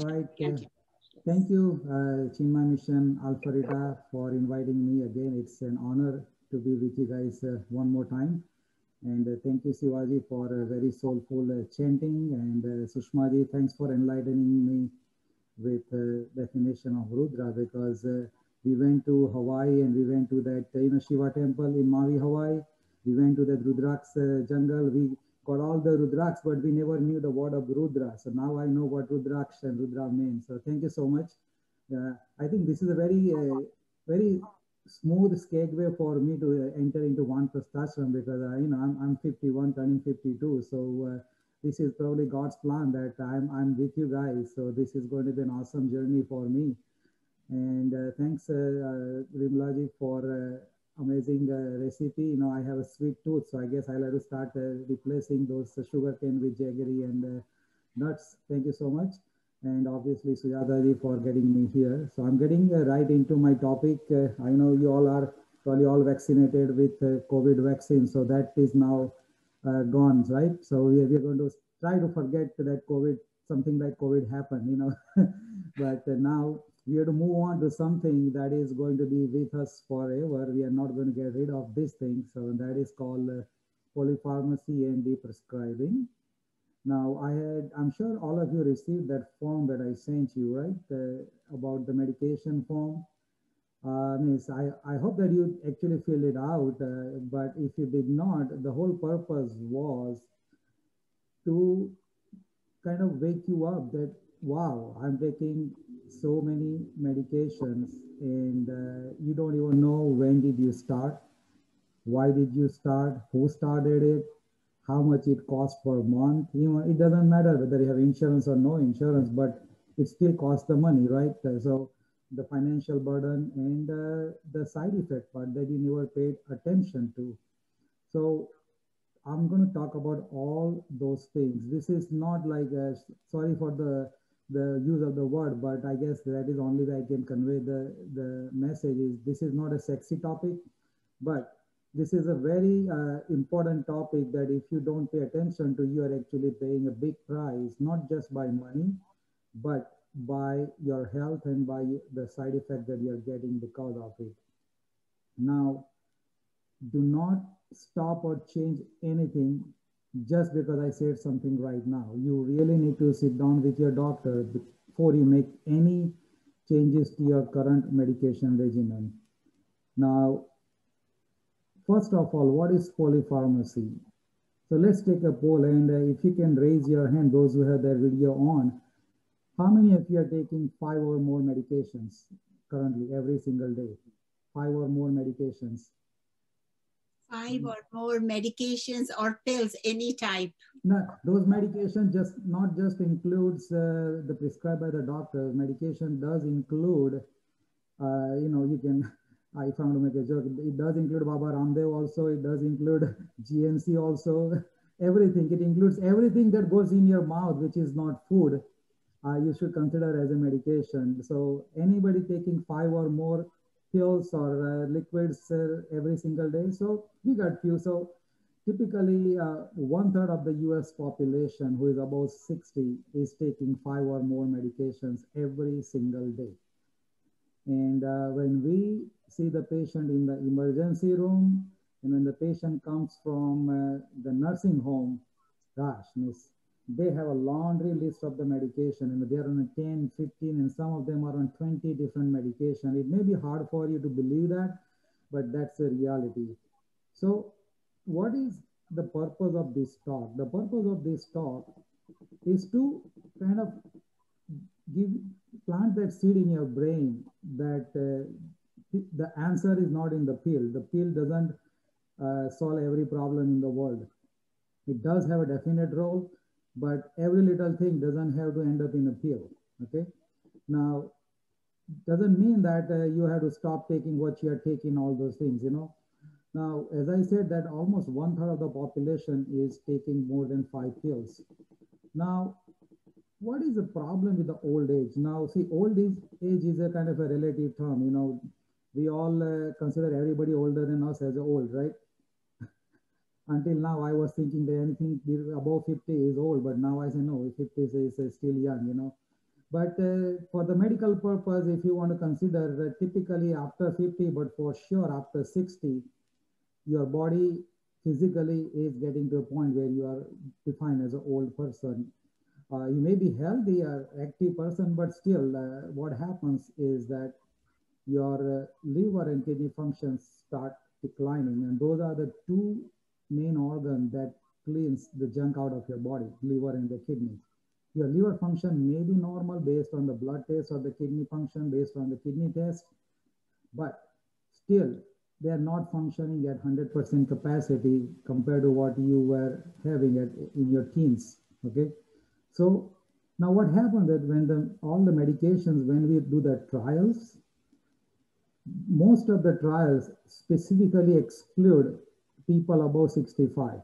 All right. Thank you. Thank you, Chinmay Mission Alpharita, for inviting me again. It's an honor to be with you guys one more time. And thank you, Sivaji, for a very soulful chanting. And Sushmaji, thanks for enlightening me with definition of Rudra because we went to Hawaii and we went to that Shiva temple in Maui, Hawaii. We went to that Rudraksh jungle. We got all the Rudraksh, but we never knew the word of Rudra. So now I know what Rudraksh and Rudra means. So thank you so much. I think this is a very smooth segue for me to enter into one Prasthashram because I'm 51, turning 52. So this is probably God's plan that I'm with you guys. So this is going to be an awesome journey for me. And thanks, Rimlaji, for amazing recipe. I have a sweet tooth, so I guess I'll have to start replacing those sugar cane with jaggery and nuts. Thank you so much. And obviously, Sujata for getting me here. So I'm getting right into my topic. I know you all are probably all vaccinated with COVID vaccine, so that is now gone, right? So we are going to try to forget that COVID, something like COVID happened. But now we have to move on to something that is going to be with us forever. We are not going to get rid of this thing. So that is called polypharmacy and prescribing. Now, I'm sure all of you received that form that I sent you, right? About the medication form. Miss, I hope that you actually filled it out, but if you did not, the whole purpose was to kind of wake you up that, wow, I'm taking so many medications and you don't even know when did you start, why did you start, who started it, how much it costs per month. It doesn't matter whether you have insurance or no insurance, but it still costs the money, right? So the financial burden and the side effect part that you never paid attention to. So I'm going to talk about all those things. This is not like sorry for the use of the word, but I guess that is only way I can convey the message. Is this is not a sexy topic, but this is a very important topic that if you don't pay attention to, you are actually paying a big price, not just by money, but by your health and by the side effect that you're getting because of it. Now, do not stop or change anything just because I said something right now. You really need to sit down with your doctor before you make any changes to your current medication regimen. Now, first of all, what is polypharmacy? So let's take a poll, and if you can raise your hand, those who have their video on, how many of you are taking 5 or more medications currently every single day? 5 or more medications. 5 or more medications or pills, any type. No, those medications not just includes the prescribed by the doctor. Medication does include, you can, I found to make a joke, it does include Baba Ramdev also, it does include GNC also, everything. It includes everything that goes in your mouth, which is not food, you should consider as a medication. So anybody taking 5 or more pills or liquids every single day. So we got few. So typically 1/3 of the US population who is above 60 is taking 5 or more medications every single day. And when we see the patient in the emergency room and when the patient comes from the nursing home, gosh, miss, they have a laundry list of the medication and they're on 10, 15, and some of them are on 20 different medication. It may be hard for you to believe that, but that's a reality. So what is the purpose of this talk? The purpose of this talk is to kind of plant that seed in your brain that the answer is not in the pill. The pill doesn't solve every problem in the world. It does have a definite role, but every little thing doesn't have to end up in a pill. Okay. Now, doesn't mean that you have to stop taking what you are taking, all those things. Now, as I said, that almost 1/3 of the population is taking more than 5 pills. Now, what is the problem with the old age? Now, see, old age is a kind of a relative term. We all consider everybody older than us as old, right? Until now, I was thinking that anything above 50 is old, but now I say no, 50 is still young. But for the medical purpose, if you want to consider typically after 50, but for sure after 60, your body physically is getting to a point where you are defined as an old person. You may be healthy or active person, but still what happens is that your liver and kidney functions start declining. And those are the two main organs that cleans the junk out of your body, liver and the kidney. Your liver function may be normal based on the blood test, or the kidney function based on the kidney test, but still they are not functioning at 100% capacity compared to what you were having in your teens. Okay, so now what happens that when all the medications, when we do the trials, most of the trials specifically exclude people above 65.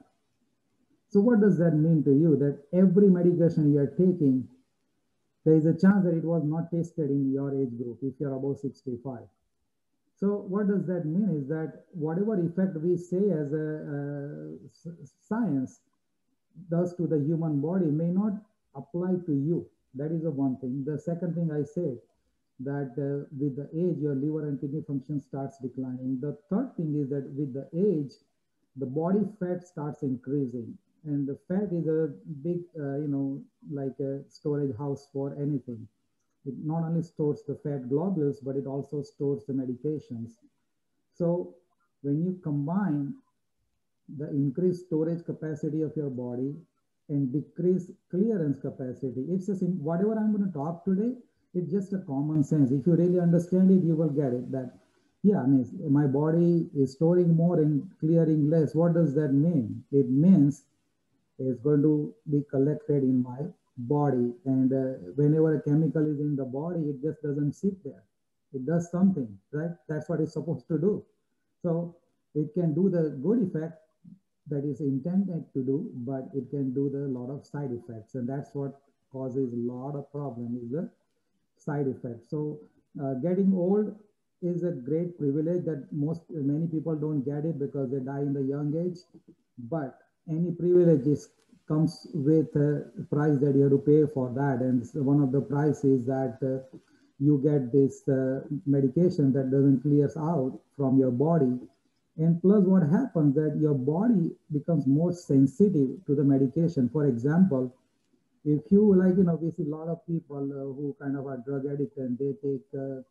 So what does that mean to you? That every medication you are taking, there is a chance that it was not tested in your age group if you're above 65. So what does that mean is that whatever effect we say as a science does to the human body may not apply to you. That is the one thing. The second thing I say, that with the age, your liver and kidney function starts declining. The third thing is that with the age, the body fat starts increasing. And the fat is a big, like a storage house for anything. It not only stores the fat globules, but it also stores the medications. So when you combine the increased storage capacity of your body and decreased clearance capacity, it's just whatever I'm going to talk today, it's just a common sense. If you really understand it, you will get it that, yeah, I mean, my body is storing more and clearing less. What does that mean? It means it's going to be collected in my body. And whenever a chemical is in the body, it just doesn't sit there. It does something, right? That's what it's supposed to do. So it can do the good effect that is intended to do, but it can do the lot of side effects. And that's what causes a lot of problem, is the side effects. So getting old is a great privilege that many people don't get it because they die in the young age. But any privilege comes with a price that you have to pay for that. And one of the prices that you get this medication that doesn't clear out from your body. And plus what happens that your body becomes more sensitive to the medication. For example, if you we see a lot of people who kind of are drug addicts and they take the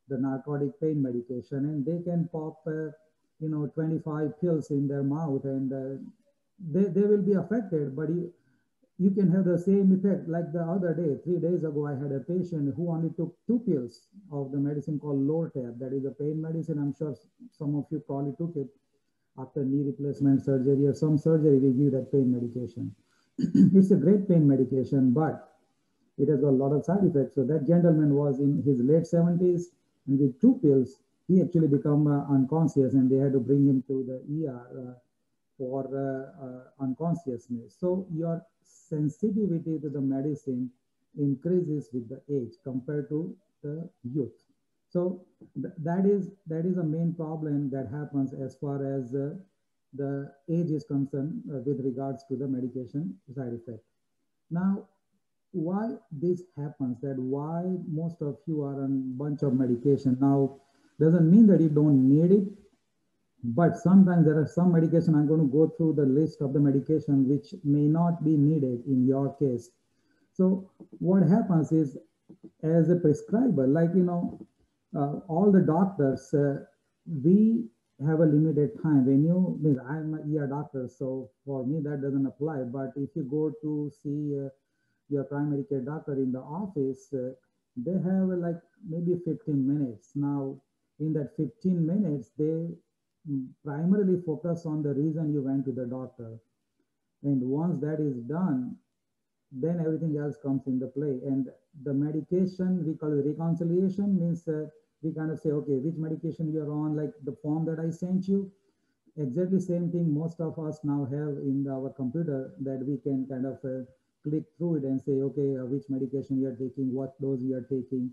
narcotic pain medication and they can pop, 25 pills in their mouth and they will be affected, but you can have the same effect. Like the other day, 3 days ago, I had a patient who only took 2 pills of the medicine called Lortab. That is a pain medicine. I'm sure some of you probably took it after knee replacement surgery or some surgery, we give that pain medication. It's a great pain medication, but it has got a lot of side effects. So that gentleman was in his late 70s, and with 2 pills, he actually became unconscious, and they had to bring him to the ER for unconsciousness. So your sensitivity to the medicine increases with the age compared to the youth. So that is a main problem that happens as far as the age is concerned with regards to the medication side effect. Now, why this happens, that why most of you are on a bunch of medication. Now, doesn't mean that you don't need it, but sometimes there are some medication. I'm going to go through the list of the medication which may not be needed in your case. So what happens is, as a prescriber, all the doctors, we have a limited time. When I'm an ER doctor, so for me that doesn't apply. But if you go to see your primary care doctor in the office, they have maybe 15 minutes. Now, in that 15 minutes, they primarily focus on the reason you went to the doctor. And once that is done, then everything else comes into play. And the medication, we call it reconciliation, means we kind of say, okay, which medication you're on, like the form that I sent you. Exactly same thing most of us now have in our computer, that we can kind of click through it and say, okay, which medication you're taking, what dose you're taking.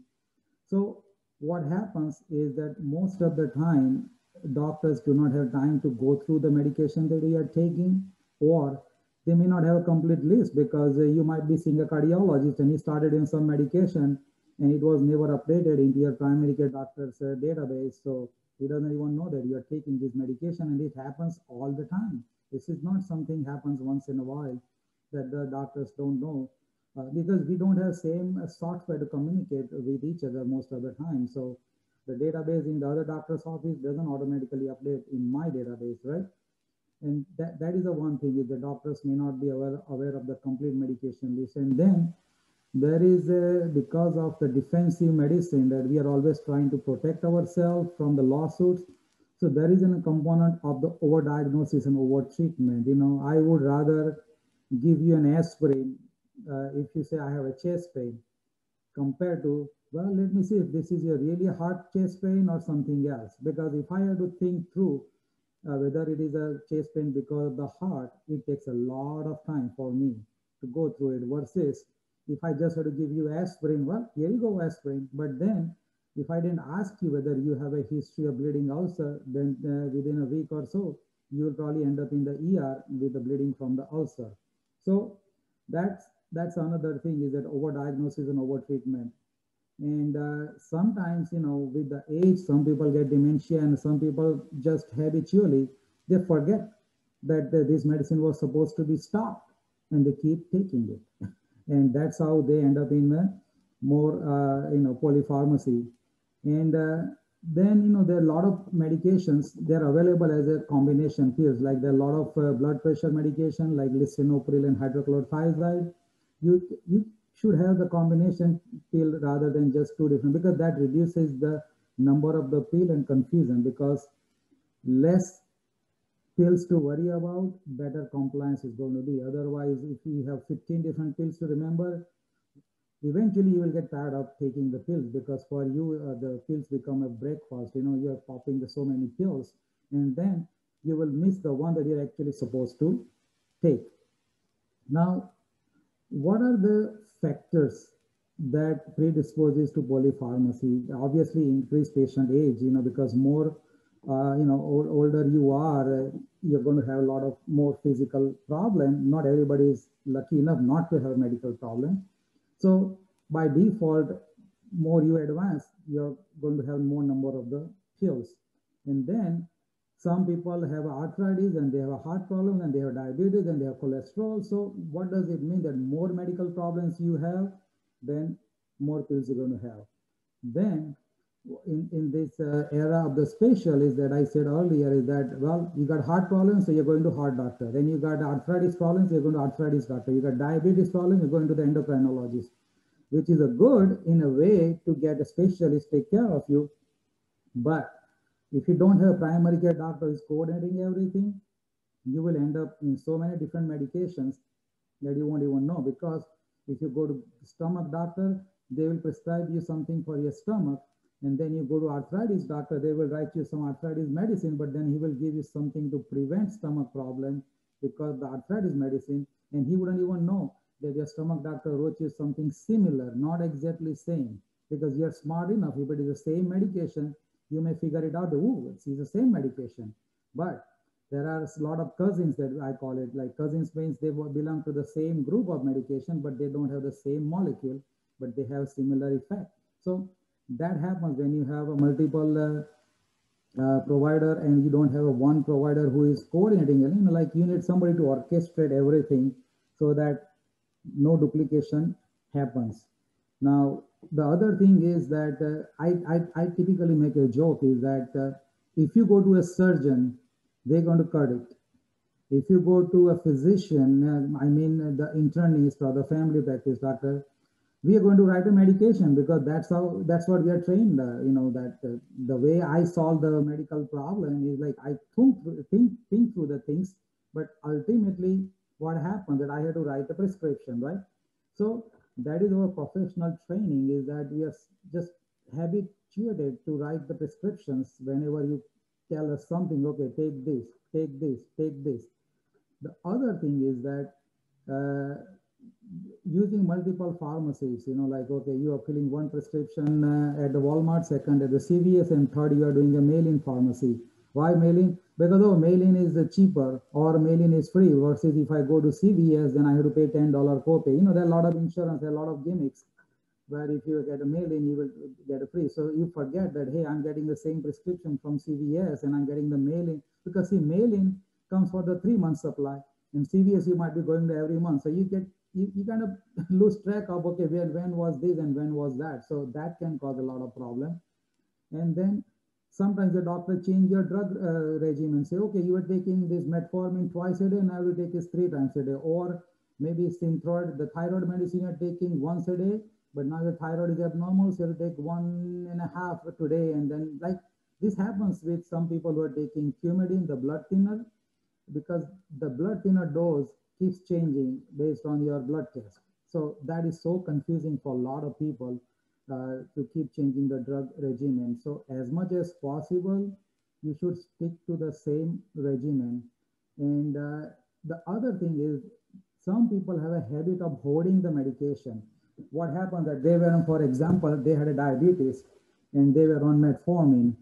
So what happens is that most of the time, doctors do not have time to go through the medication that we are taking, or they may not have a complete list because you might be seeing a cardiologist and he started in some medication and it was never updated into your primary care doctor's database. So he doesn't even know that you are taking this medication, and it happens all the time. This is not something happens once in a while that the doctors don't know because we don't have same software to communicate with each other most of the time. So the database in the other doctor's office doesn't automatically update in my database, right? And that is the one thing is the doctors may not be aware of the complete medication list. And then there is because of the defensive medicine that we are always trying to protect ourselves from the lawsuits. So there is a component of the overdiagnosis and overtreatment. You know, I would rather give you an aspirin if you say I have a chest pain compared to, well, let me see if this is a really hard chest pain or something else. Because if I have to think through whether it is a chest pain because of the heart, it takes a lot of time for me to go through it versus if I just had to give you aspirin, well, here you go, aspirin. But then if I didn't ask you whether you have a history of bleeding ulcer, then within a week or so, you will probably end up in the ER with the bleeding from the ulcer. So that's another thing is that overdiagnosis and overtreatment. And sometimes, you know, with the age, some people get dementia and some people just habitually, they forget that this medicine was supposed to be stopped and they keep taking it. And that's how they end up in a more, polypharmacy. And then, you know, there are a lot of medications, they're available as a combination pills, like there are a lot of blood pressure medication like lisinopril and hydrochlorothiazide. You should have the combination pill rather than just two different, because that reduces the number of the pill and confusion, because less pills to worry about, better compliance is going to be. Otherwise, if you have 15 different pills to remember, eventually you will get tired of taking the pills, because for you, the pills become a breakfast. You know, you're popping so many pills, and then you will miss the one that you're actually supposed to take. Now, what are the factors that predisposes to polypharmacy? Obviously, increased patient age, you know, because more, older you are, you're going to have a lot of more physical problem. Not everybody is lucky enough not to have medical problem. So by default, more you advance, you're going to have more number of the pills. And then some people have arthritis and they have a heart problem and they have diabetes and they have cholesterol. So what does it mean? That more medical problems you have, then more pills you're going to have. Then in this era of the specialists that I said earlier is that, well, you got heart problems, so you're going to heart doctor. Then you got arthritis problems, you're going to arthritis doctor. You got diabetes problems, you're going to the endocrinologist, which is a good in a way to get a specialist take care of you. But if you don't have a primary care doctor who is coordinating everything, you will end up in so many different medications that you won't even know. Because if you go to stomach doctor, they will prescribe you something for your stomach. And then you go to arthritis doctor, they will write you some arthritis medicine, but then he will give you something to prevent stomach problem because the arthritis medicine, and he wouldn't even know that your stomach doctor wrote you something similar, not exactly same, because you're smart enough. If it is the same medication, you may figure it out, it's the same medication. But there are a lot of cousins that I call it, like cousins means they belong to the same group of medication, but they don't have the same molecule, but they have similar effect. So that happens when you have a multiple provider and you don't have a one provider who is coordinating it. You know, like you need somebody to orchestrate everything so that no duplication happens. Now, the other thing is that I typically make a joke is that if you go to a surgeon, they're going to cut it. If you go to a physician, the internist or the family practice doctor, we are going to write a medication because that's what we are trained. The way I solve the medical problem is like I think through the things, but ultimately what happens that I have to write a prescription, right? So that is our professional training, is that we are just habituated to write the prescriptions whenever you tell us something, okay, take this, take this, take this. The other thing is that using multiple pharmacies, like, okay, you are filling one prescription at the Walmart, second at the CVS, and third you are doing a mail-in pharmacy. Why mail-in? Because oh, mail-in is cheaper or mail-in is free versus if I go to CVS, then I have to pay $10 copay. You know, there are a lot of insurance, there are a lot of gimmicks where if you get a mail-in, you will get a free. So you forget that, hey, I'm getting the same prescription from CVS and I'm getting the mail-in because see, mail-in comes for the 3 month supply. In CVS, you might be going there every month. So you kind of lose track of, okay, when was this and when was that. So that can cause a lot of problem. And then sometimes the doctor change your drug regime and say, okay, you are taking this metformin twice a day, now you take this 3 times a day. Or maybe Synthroid, the thyroid medicine you're taking once a day, but now your thyroid is abnormal, so you take 1.5 today. And then like this happens with some people who are taking Coumadin, the blood thinner, because the blood thinner dose keeps changing based on your blood test. So that is so confusing for a lot of people to keep changing the drug regimen. So as much as possible, you should stick to the same regimen. And the other thing is, some people have a habit of hoarding the medication. What happened that they were, for example, they had a diabetes and they were on metformin.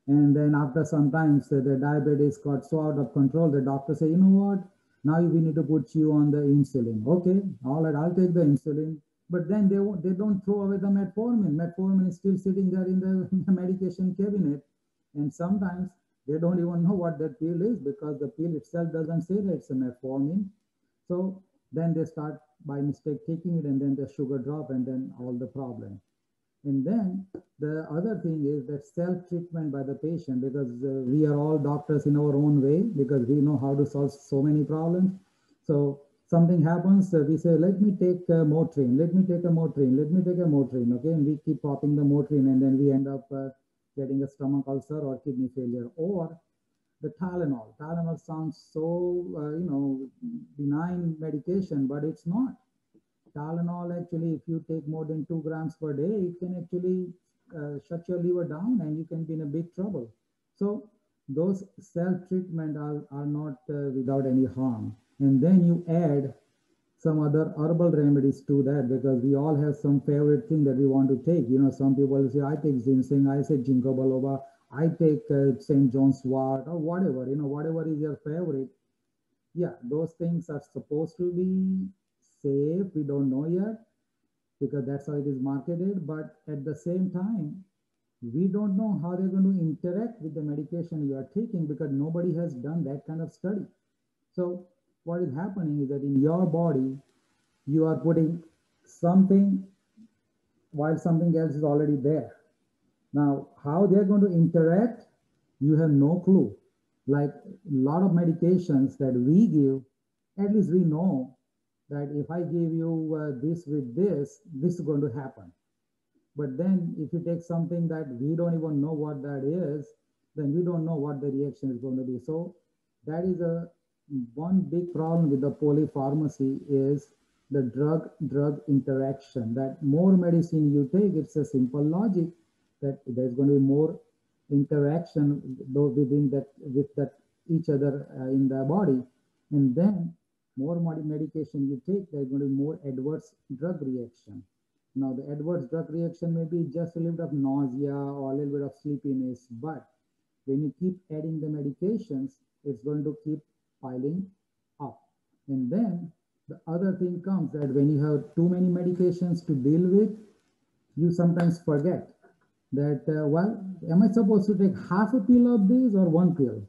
And then after some time, so the diabetes got so out of control, the doctor said, you know what, now we need to put you on the insulin. Okay, all right, I'll take the insulin. But then they don't throw away the metformin. Metformin is still sitting there in the medication cabinet. And sometimes they don't even know what that pill is because the pill itself doesn't say that it's a metformin. So then they start by mistake taking it and then the sugar drop and then all the problem. And then the other thing is that self-treatment by the patient, because we are all doctors in our own way, because we know how to solve so many problems. So something happens, we say, let me take Motrin, let me take a Motrin, let me take a Motrin, okay? And we keep popping the Motrin and then we end up getting a stomach ulcer or kidney failure. Or the Tylenol. Tylenol sounds so, benign medication, but it's not. Tylenol, actually, if you take more than 2 grams per day, it can actually shut your liver down and you can be in a big trouble. So those self-treatment are not without any harm. And then you add some other herbal remedies to that, because we all have some favorite thing that we want to take. You know, some people say, I take ginseng, I say ginkgo biloba, I take St. John's wort or whatever, whatever is your favorite. Yeah, those things are supposed to be safe. We don't know yet because that's how it is marketed. But at the same time, we don't know how they're going to interact with the medication you are taking because nobody has done that kind of study. So what is happening is that in your body, you are putting something while something else is already there. Now, how they're going to interact, you have no clue. Like a lot of medications that we give, at least we know that if I give you this with this is going to happen. But then if you take something that we don't even know what that is, then we don't know what the reaction is going to be. So that is one big problem with the polypharmacy is the drug interaction. That more medicine you take, it's a simple logic that there's going to be more interaction within that with that each other in the body, and then more medication you take, there's going to be more adverse drug reaction. Now the adverse drug reaction may be just a little bit of nausea or a little bit of sleepiness, but when you keep adding the medications, it's going to keep piling up. And then the other thing comes that when you have too many medications to deal with, you sometimes forget that, well, am I supposed to take half a pill of this or one pill?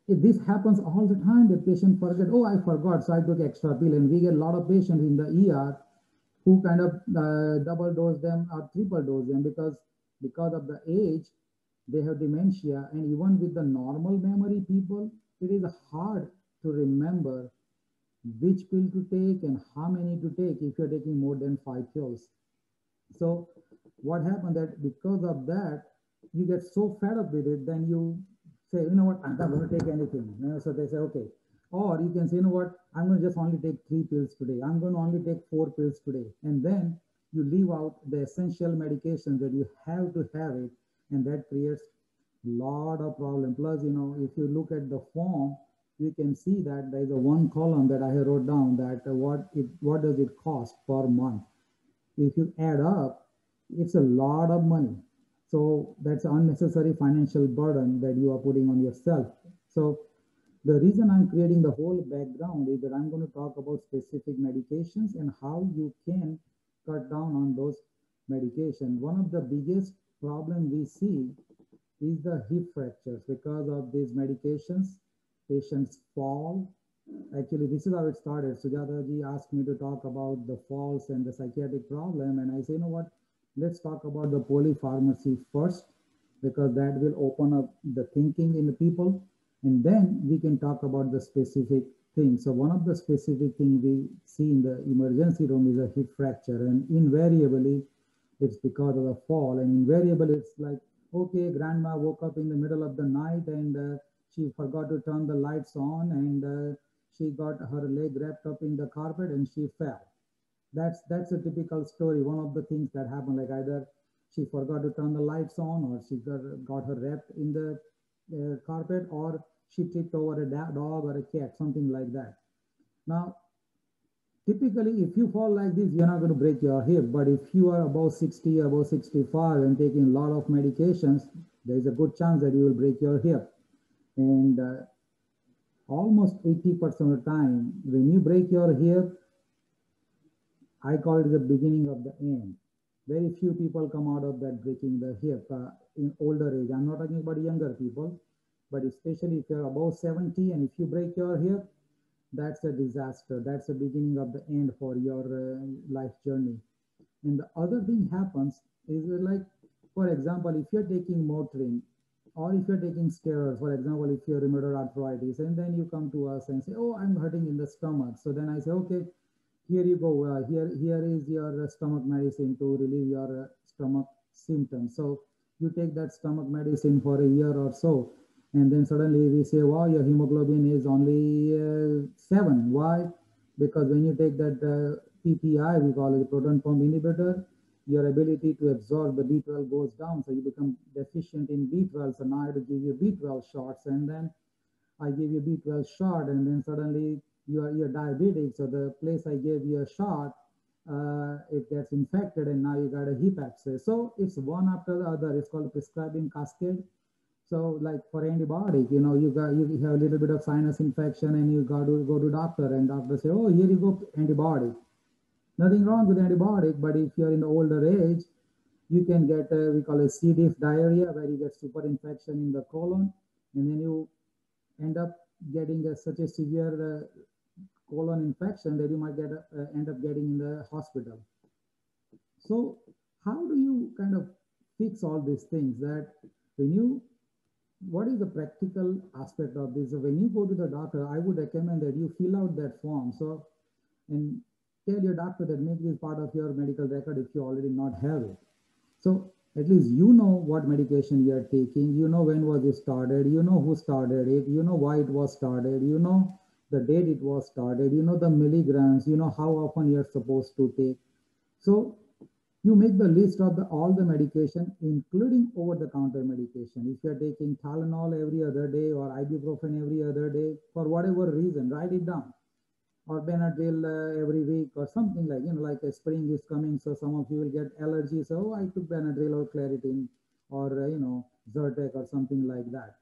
This happens all the time. The patient forget, oh, I forgot, so I took extra pill. And we get a lot of patients in the ER who kind of double dose them or triple dose them because of the age, they have dementia. And even with the normal memory people, it is hard to remember which pill to take and how many to take if you're taking more than 5 pills. So what happened that because of that, you get so fed up with it, then you say, you know what, I'm not going to take anything. So they say, okay. Or you can say, you know what, I'm going to just only take 3 pills today. I'm going to only take 4 pills today. And then you leave out the essential medications that you have to have it. And that creates a lot of problem. Plus, if you look at the form, you can see that there is a one column that I wrote down that what does it cost per month. If you add up, it's a lot of money. So that's unnecessary financial burden that you are putting on yourself. So the reason I'm creating the whole background is that I'm going to talk about specific medications and how you can cut down on those medications. One of the biggest problem we see is the hip fractures. Because of these medications, patients fall. Actually, this is how it started. Sujata ji asked me to talk about the falls and the psychiatric problem, and I say, you know what, let's talk about the polypharmacy first, because that will open up the thinking in the people, and then we can talk about the specific things. So one of the specific things we see in the emergency room is a hip fracture, and invariably it's because of the fall, and invariably it's like, okay, grandma woke up in the middle of the night and she forgot to turn the lights on, and she got her leg wrapped up in the carpet and she fell. That's a typical story. One of the things that happened, like either she forgot to turn the lights on, or she got her wrapped in the carpet, or she tripped over a dog or a cat, something like that. Now, typically, if you fall like this, you're not going to break your hip. But if you are above 60, above 65, and taking a lot of medications, there is a good chance that you will break your hip. And almost 80% of the time, when you break your hip, I call it the beginning of the end. Very few people come out of that breaking the hip in older age. I'm not talking about younger people, but especially if you're above 70 and if you break your hip, that's a disaster. That's the beginning of the end for your life journey. And the other thing happens is like, for example, if you're taking Motrin, or if you're taking steroids, for example, if you're rheumatoid arthritis, and then you come to us and say, oh, I'm hurting in the stomach. So then I say, okay, here you go. Here is your stomach medicine to relieve your stomach symptoms. So you take that stomach medicine for a year or so, and then suddenly we say, wow, your hemoglobin is only 7. Why? Because when you take that PPI, we call it proton pump inhibitor, your ability to absorb the B12 goes down. So you become deficient in B12. So now I have to give you B12 shots, and then I give you B12 shot, and then suddenly you're diabetic. So the place I gave you a shot, it gets infected, and now you got a hip abscess. So it's one after the other. It's called prescribing cascade. So like for antibiotic, you have a little bit of sinus infection, and you got to go to doctor, and doctor say, oh, here you go, antibiotic. Nothing wrong with antibiotic, but if you're in the older age, you can get we call it C. diff diarrhea, where you get super infection in the colon, and then you end up getting such a severe colon infection that you might end up getting in the hospital. So how do you kind of fix all these things? That what is the practical aspect of this? So when you go to the doctor, I would recommend that you fill out that form. So, and tell your doctor that make this part of your medical record if you already not have it. So at least you know what medication you are taking, you know when was it started, you know who started it, you know why it was started, you know the date it was started, you know the milligrams, you know how often you're supposed to take. So you make the list of all the medication, including over-the-counter medication. If you're taking Tylenol every other day or ibuprofen every other day, for whatever reason, write it down. Or Benadryl every week or something like, like a spring is coming, so some of you will get allergies. So I took Benadryl or Claritin or, Zyrtec or something like that.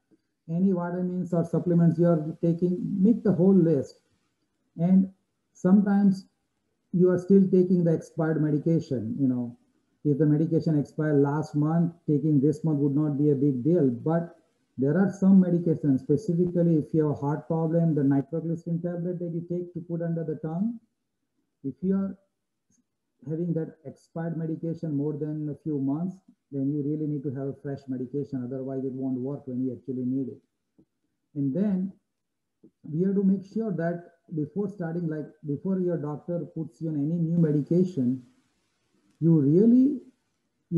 Any vitamins or supplements you are taking, make the whole list. And sometimes you are still taking the expired medication. If the medication expired last month, taking this month would not be a big deal. But there are some medications, specifically if you have a heart problem, the nitroglycerin tablet that you take to put under the tongue, if you are having that expired medication more than a few months, then you really need to have a fresh medication. Otherwise, it won't work when you actually need it. And then we have to make sure that before starting, like before your doctor puts you on any new medication, you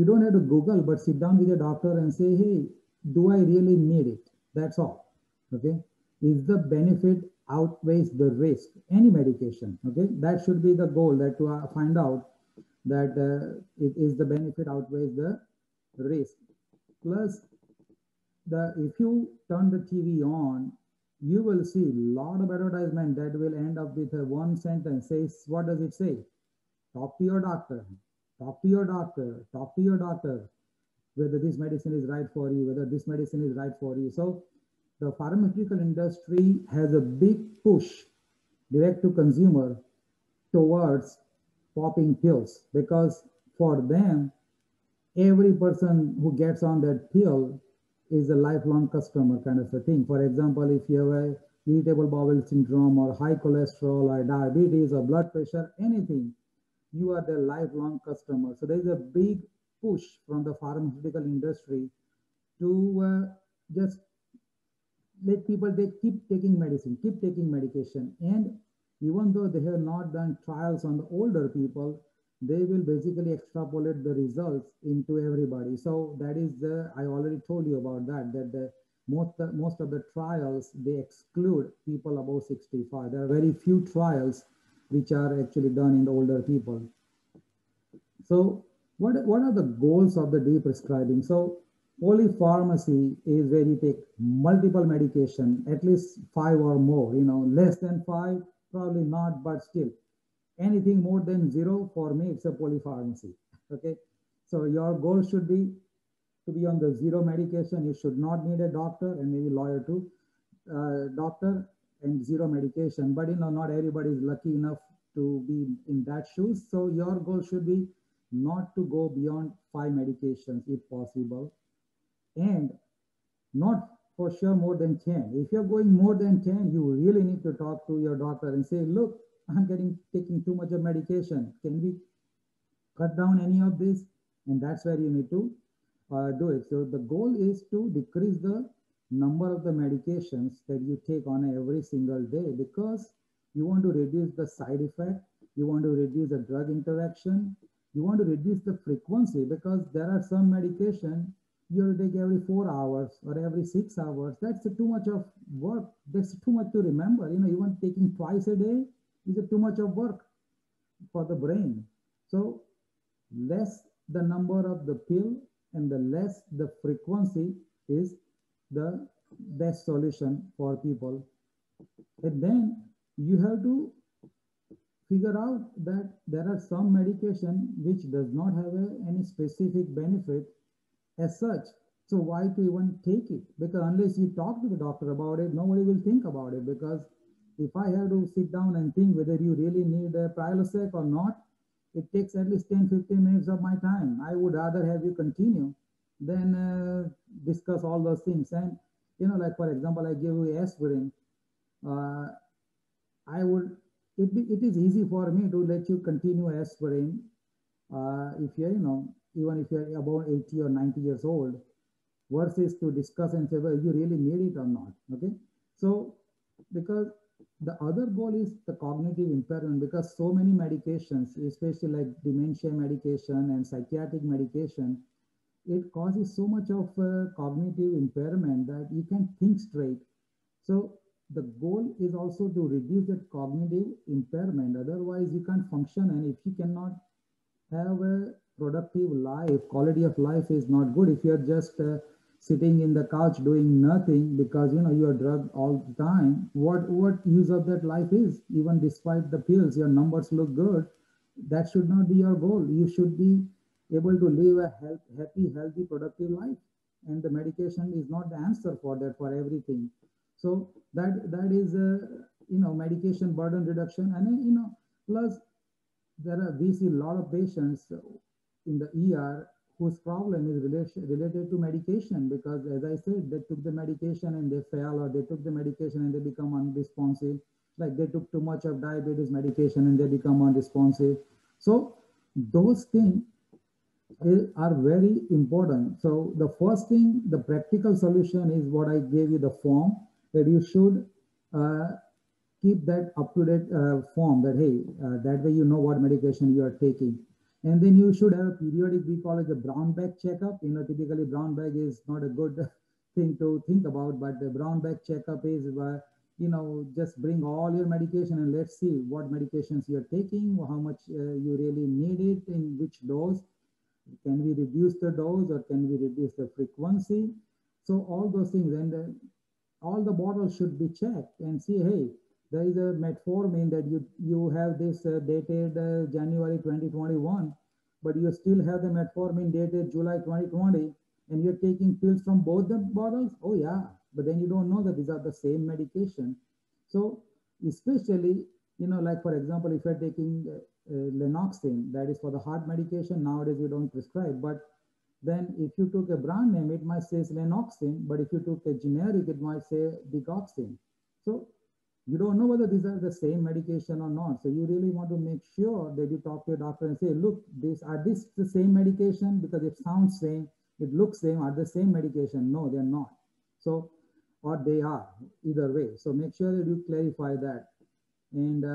don't have to Google, but sit down with your doctor and say, hey, do I really need it? That's all. Okay. Is the benefit outweighs the risk? Any medication. Okay. That should be the goal, that to find out that it is the benefit outweighs the risk. Plus, if you turn the TV on, you will see a lot of advertisement that will end up with a one sentence. Says, what does it say? Talk to your doctor. Talk to your doctor. Talk to your doctor. whether this medicine is right for you, whether this medicine is right for you. So the pharmaceutical industry has a big push direct to consumer towards popping pills, because for them, every person who gets on that pill is a lifelong customer kind of a thing. For example, if you have a irritable bowel syndrome or high cholesterol or diabetes or blood pressure, anything, you are the lifelong customer. So there is a big push from the pharmaceutical industry to just let people keep taking medicine, keep taking medication. And even though they have not done trials on the older people, they will basically extrapolate the results into everybody. So that is the, I already told you about that, that the most of the trials, they exclude people above 65. There are very few trials which are actually done in the older people. So what are the goals of the de-prescribing? So polypharmacy is where you take multiple medication, at least 5 or more, less than 5, probably not, but still anything more than 0, for me, it's a polypharmacy. Okay. So your goal should be to be on the 0 medication. You should not need a doctor and maybe lawyer too, doctor and 0 medication. But not everybody is lucky enough to be in that shoes. So your goal should be not to go beyond 5 medications if possible, and not for sure more than 10. If you're going more than 10, you really need to talk to your doctor and say, look, I'm taking too much of medication. Can we cut down any of this? And that's where you need to do it. So the goal is to decrease the number of the medications that you take on every single day, because you want to reduce the side effect, you want to reduce the drug interaction, you want to reduce the frequency, because there are some medication you'll take every 4 hours or every 6 hours. That's too much of work. That's too much to remember. Even taking twice a day is too much of work for the brain. So less the number of the pill and the less the frequency is the best solution for people. And then you have to figure out that there are some medication which does not have any specific benefit as such. So why to even take it? Because unless you talk to the doctor about it, nobody will think about it. Because if I have to sit down and think whether you really need a Prilosec or not, it takes at least 10-15 minutes of my time. I would rather have you continue than discuss all those things. And like for example, I give you aspirin. It is easy for me to let you continue aspirin if you're even if you're about 80 or 90 years old, versus to discuss and say, well, you really need it or not. Okay. So because the other goal is the cognitive impairment, because so many medications, especially like dementia medication and psychiatric medication, it causes so much of cognitive impairment that you can't think straight. So the goal is also to reduce that cognitive impairment. Otherwise, you can't function. And if you cannot have a productive life, quality of life is not good. If you're just sitting in the couch doing nothing because you are drugged all the time, what use of that life is? Even despite the pills, your numbers look good. That should not be your goal. You should be able to live a happy, healthy, productive life. And the medication is not the answer for that, for everything. So that is medication burden reduction. And plus we see a lot of patients in the ER whose problem is related to medication, because as I said, they took the medication and they fail, or they took the medication and they become unresponsive. Like they took too much of diabetes medication and they become unresponsive. So those things are very important. So the first thing, the practical solution is what I gave you, the form that you should keep that up-to-date form, that hey, that way you know what medication you are taking. And then you should have a periodic, we call it the brown bag checkup. Typically brown bag is not a good thing to think about, but the brown bag checkup is just bring all your medication and let's see what medications you're taking, how much you really need it, in which dose. Can we reduce the dose or can we reduce the frequency? So all those things, and all the bottles should be checked and see, hey, there is a metformin that you have this dated January 2021, but you still have the metformin dated July 2020. and you're taking pills from both the bottles. Oh yeah, but then you don't know that these are the same medication. So especially, like for example, if you're taking Lenoxin, that is for the heart medication, nowadays we don't prescribe. But then if you took a brand name, it might say Lenoxin, but if you took a generic, it might say Digoxin. So you don't know whether these are the same medication or not. So you really want to make sure that you talk to your doctor and say, look, are this the same medication? Because it sounds same, it looks same, are the same medication? No, they're not. So, or they are, either way. So make sure that you clarify that. And,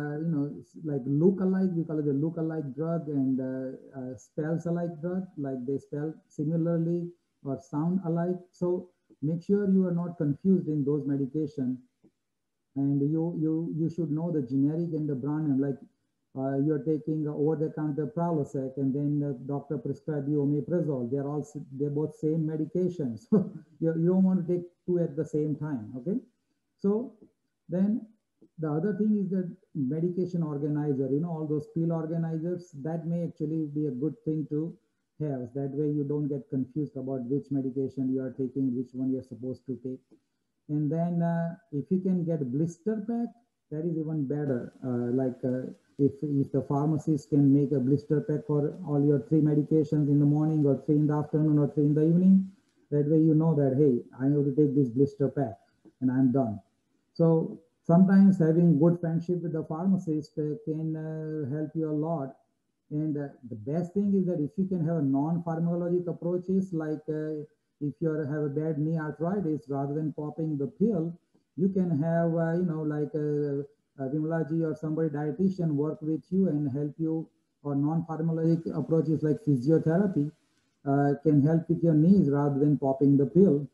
like look-alike, we call it the look-alike drug, and spells-alike drug, like they spell similarly or sound alike. So make sure you are not confused in those medications. And you should know the generic and the brand name. Like you're taking over-the-counter Prilosec, and then the doctor prescribed you omeprazole. They're both same medications. So you don't want to take two at the same time. Okay. So then the other thing is that medication organizer. All those pill organizers, that may actually be a good thing to have. That way you don't get confused about which medication you are taking, which one you're supposed to take. And then if you can get blister pack, that is even better. If the pharmacist can make a blister pack for all your 3 medications in the morning, or 3 in the afternoon, or 3 in the evening, that way you know that, hey, I have to take this blister pack and I'm done. So sometimes having good friendship with the pharmacist can help you a lot. And the best thing is that if you can have a non-pharmacologic approaches, like if you have a bad knee arthritis, rather than popping the pill, you can have, like Vimalaji or somebody dietitian work with you and help you, or non-pharmacologic approaches like physiotherapy can help with your knees rather than popping the pill.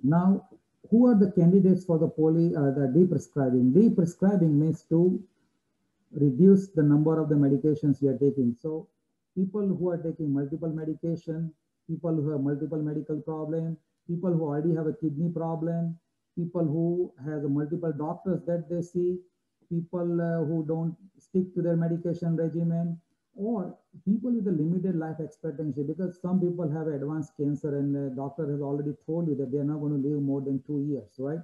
Now, who are the candidates for the deprescribing? Deprescribing means to reduce the number of the medications you are taking. So people who are taking multiple medication, people who have multiple medical problems, people who already have a kidney problem, people who have multiple doctors that they see, people who don't stick to their medication regimen, or people with a limited life expectancy, because some people have advanced cancer and the doctor has already told you that they're not going to live more than 2 years, right?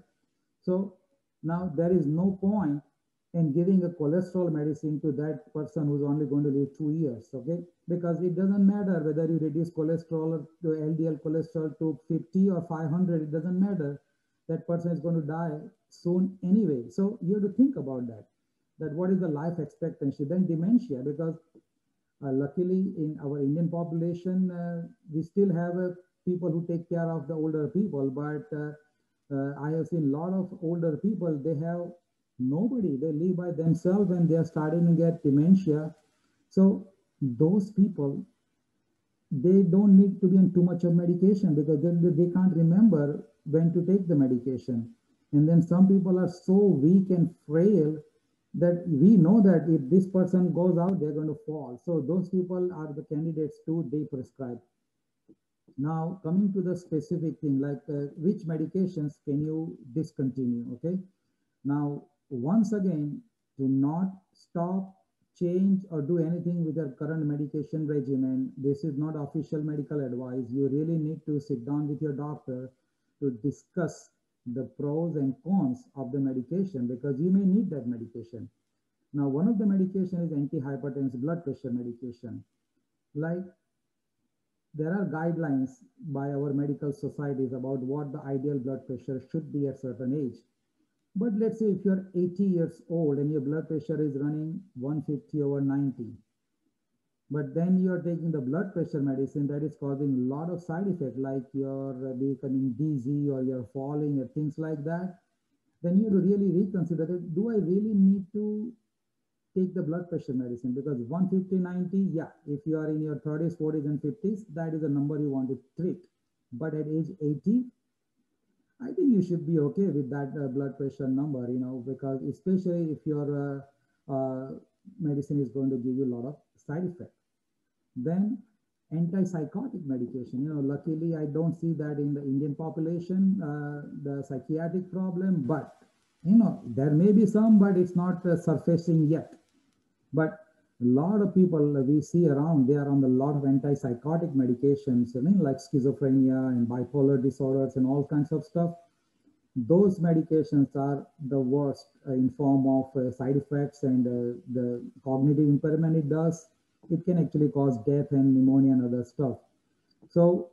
So now there is no point in giving a cholesterol medicine to that person who's only going to live 2 years, okay? Because it doesn't matter whether you reduce cholesterol to LDL cholesterol to 50 or 500, it doesn't matter. That person is going to die soon anyway. So you have to think about that what is the life expectancy, then dementia, because luckily in our Indian population, we still have people who take care of the older people, but I have seen a lot of older people, they have nobody, they live by themselves and they are starting to get dementia. So those people, they don't need to be on too much of medication, because they can't remember when to take the medication. And then some people are so weak and frail that we know that if this person goes out, they're going to fall. So those people are the candidates to deprescribe. Now, coming to the specific thing, like which medications can you discontinue, okay? Now, once again, do not stop, change, or do anything with your current medication regimen. This is not official medical advice. You really need to sit down with your doctor to discuss the pros and cons of the medication, because you may need that medication. Now, one of the medication is antihypertensive blood pressure medication. Like, there are guidelines by our medical societies about what the ideal blood pressure should be at a certain age. But let's say if you're 80 years old and your blood pressure is running 150/90, but then you're taking the blood pressure medicine that is causing a lot of side effects, like you're becoming dizzy or you're falling or things like that, then you really reconsider that, do I really need to take the blood pressure medicine? Because 150/90, yeah, if you are in your 30s, 40s, and 50s, that is a number you want to treat. But at age 80, I think you should be okay with that blood pressure number, because especially if your medicine is going to give you a lot of side effects. Then antipsychotic medication, luckily I don't see that in the Indian population, the psychiatric problem, but there may be some, but it's not surfacing yet. But A lot of people we see around, they are on a lot of antipsychotic medications, like schizophrenia and bipolar disorders and all kinds of stuff. Those medications are the worst in form of side effects and the cognitive impairment it does. It can actually cause death and pneumonia and other stuff. So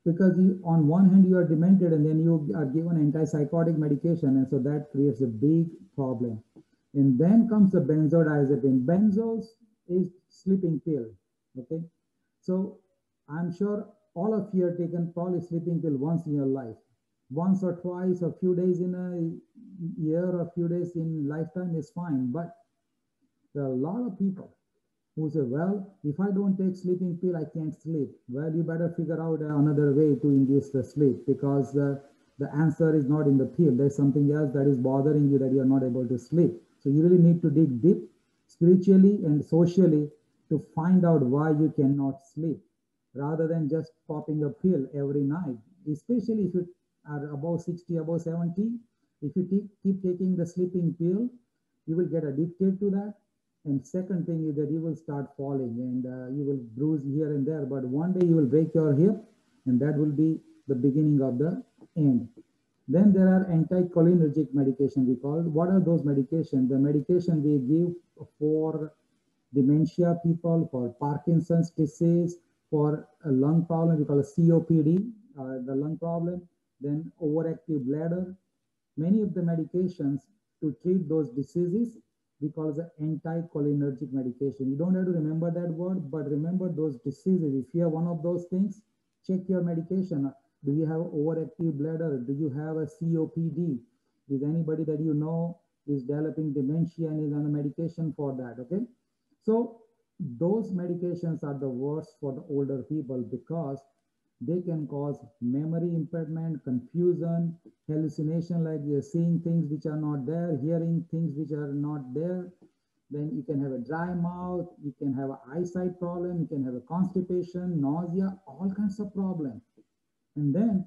because on one hand you are demented and then you are given antipsychotic medication, and so that creates a big problem. And then comes the benzodiazepine. Benzos is sleeping pill. Okay, so I'm sure all of you have taken probably sleeping pill once in your life, once or twice, a few days in a year or a few days in lifetime is fine. But there are a lot of people who say, well, if I don't take sleeping pill, I can't sleep. Well, you better figure out another way to induce the sleep, because the answer is not in the pill. There's something else that is bothering you that you're not able to sleep. So you really need to dig deep spiritually and socially to find out why you cannot sleep, rather than just popping a pill every night. Especially if you are above 60, above 70, if you keep taking the sleeping pill, you will get addicted to that. And second thing is that you will start falling and you will bruise here and there, but one day you will break your hip, and that will be the beginning of the end. Then there are anticholinergic medication we call. What are those medications? The medication we give for dementia people, for Parkinson's disease, for a lung problem, we call it COPD, the lung problem, then overactive bladder. Many of the medications to treat those diseases we call the anticholinergic medication. You don't have to remember that word, but remember those diseases. If you have one of those things, check your medication. Do you have overactive bladder? Do you have a COPD? Is anybody that you know is developing dementia and is on a medication for that? Okay. So those medications are the worst for the older people, because they can cause memory impairment, confusion, hallucination, like you're seeing things which are not there, hearing things which are not there. Then you can have a dry mouth, you can have an eyesight problem, you can have a constipation, nausea, all kinds of problems. And then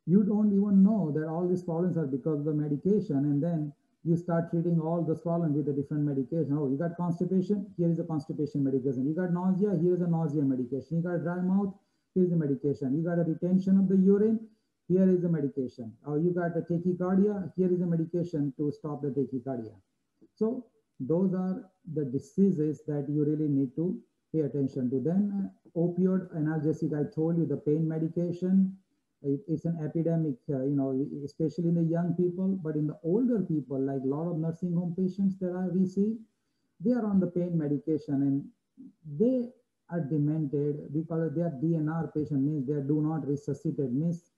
you don't even know that all these problems are because of the medication. And then you start treating all those problems with a different medication. Oh, you got constipation, here is a constipation medication. You got nausea, here is a nausea medication. You got dry mouth, here's the medication. You got a retention of the urine, here is the medication. Or you got a tachycardia, here is a medication to stop the tachycardia. So those are the diseases that you really need to pay attention to. Then opioid analgesic, I told you, the pain medication, it's an epidemic, especially in the young people, but in the older people, like a lot of nursing home patients that we see, they are on the pain medication and they are demented. We call it, they are DNR patient, means they do not resuscitate, means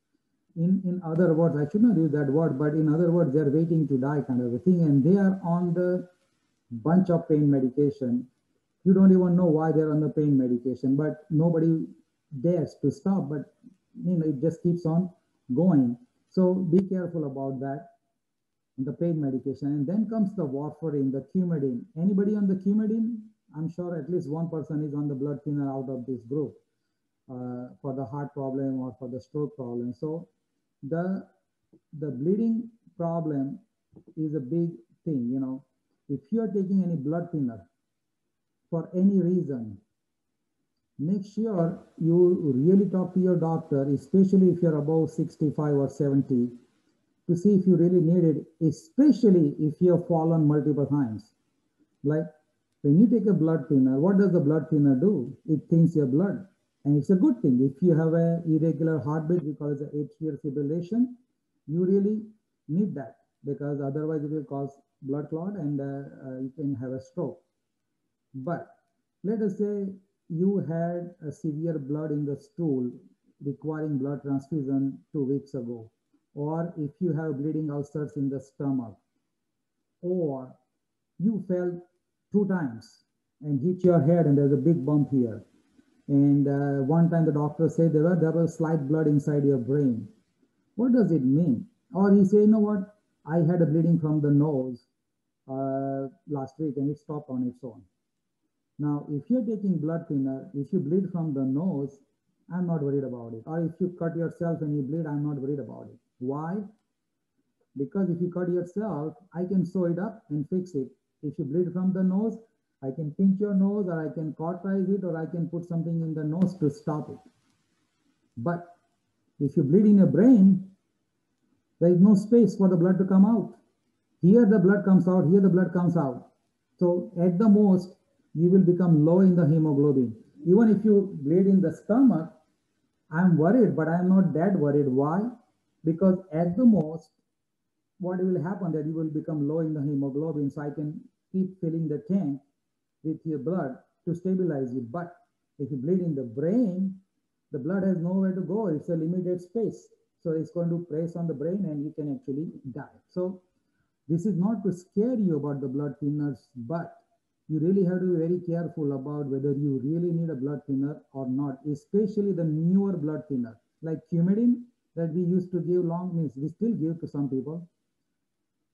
in other words, I should not use that word, but in other words, they're waiting to die kind of a thing, and they are on the bunch of pain medication. You don't even know why they're on the pain medication, but nobody dares to stop, but it just keeps on going. So be careful about that, the pain medication. And then comes the warfarin, the Coumadin. Anybody on the Coumadin? I'm sure at least one person is on the blood thinner out of this group for the heart problem or for the stroke problem. So the bleeding problem is a big thing. If you're taking any blood thinner for any reason, make sure you really talk to your doctor, especially if you're above 65 or 70, to see if you really need it, especially if you have fallen multiple times. Like when you take a blood thinner, what does the blood thinner do? It thins your blood. And it's a good thing. If you have an irregular heartbeat, we call it atrial fibrillation, you really need that, because otherwise it will cause blood clot and you can have a stroke. But let us say you had a severe blood in the stool requiring blood transfusion 2 weeks ago, or if you have bleeding ulcers in the stomach, or you fell 2 times and hit your head and there's a big bump here. And one time the doctor said there was slight blood inside your brain. What does it mean? Or he say, you know what, I had a bleeding from the nose last week and it stopped on its own. Now, if you're taking blood thinner, if you bleed from the nose, I'm not worried about it. Or if you cut yourself and you bleed, I'm not worried about it. Why? Because if you cut yourself, I can sew it up and fix it. If you bleed from the nose, I can pinch your nose, or I can cauterize it, or I can put something in the nose to stop it. But if you bleed in your brain, there is no space for the blood to come out. Here the blood comes out, here the blood comes out. So at the most, you will become low in the hemoglobin. Even if you bleed in the stomach, I'm worried, but I'm not that worried. Why? Because at the most, what will happen that you will become low in the hemoglobin, so I can keep filling the tank with your blood to stabilize you. But if you bleed in the brain, the blood has nowhere to go. It's a limited space. So it's going to press on the brain and you can actually die. So this is not to scare you about the blood thinners, but you really have to be very careful about whether you really need a blood thinner or not, especially the newer blood thinner like Coumadin that we used to give long means we still give to some people.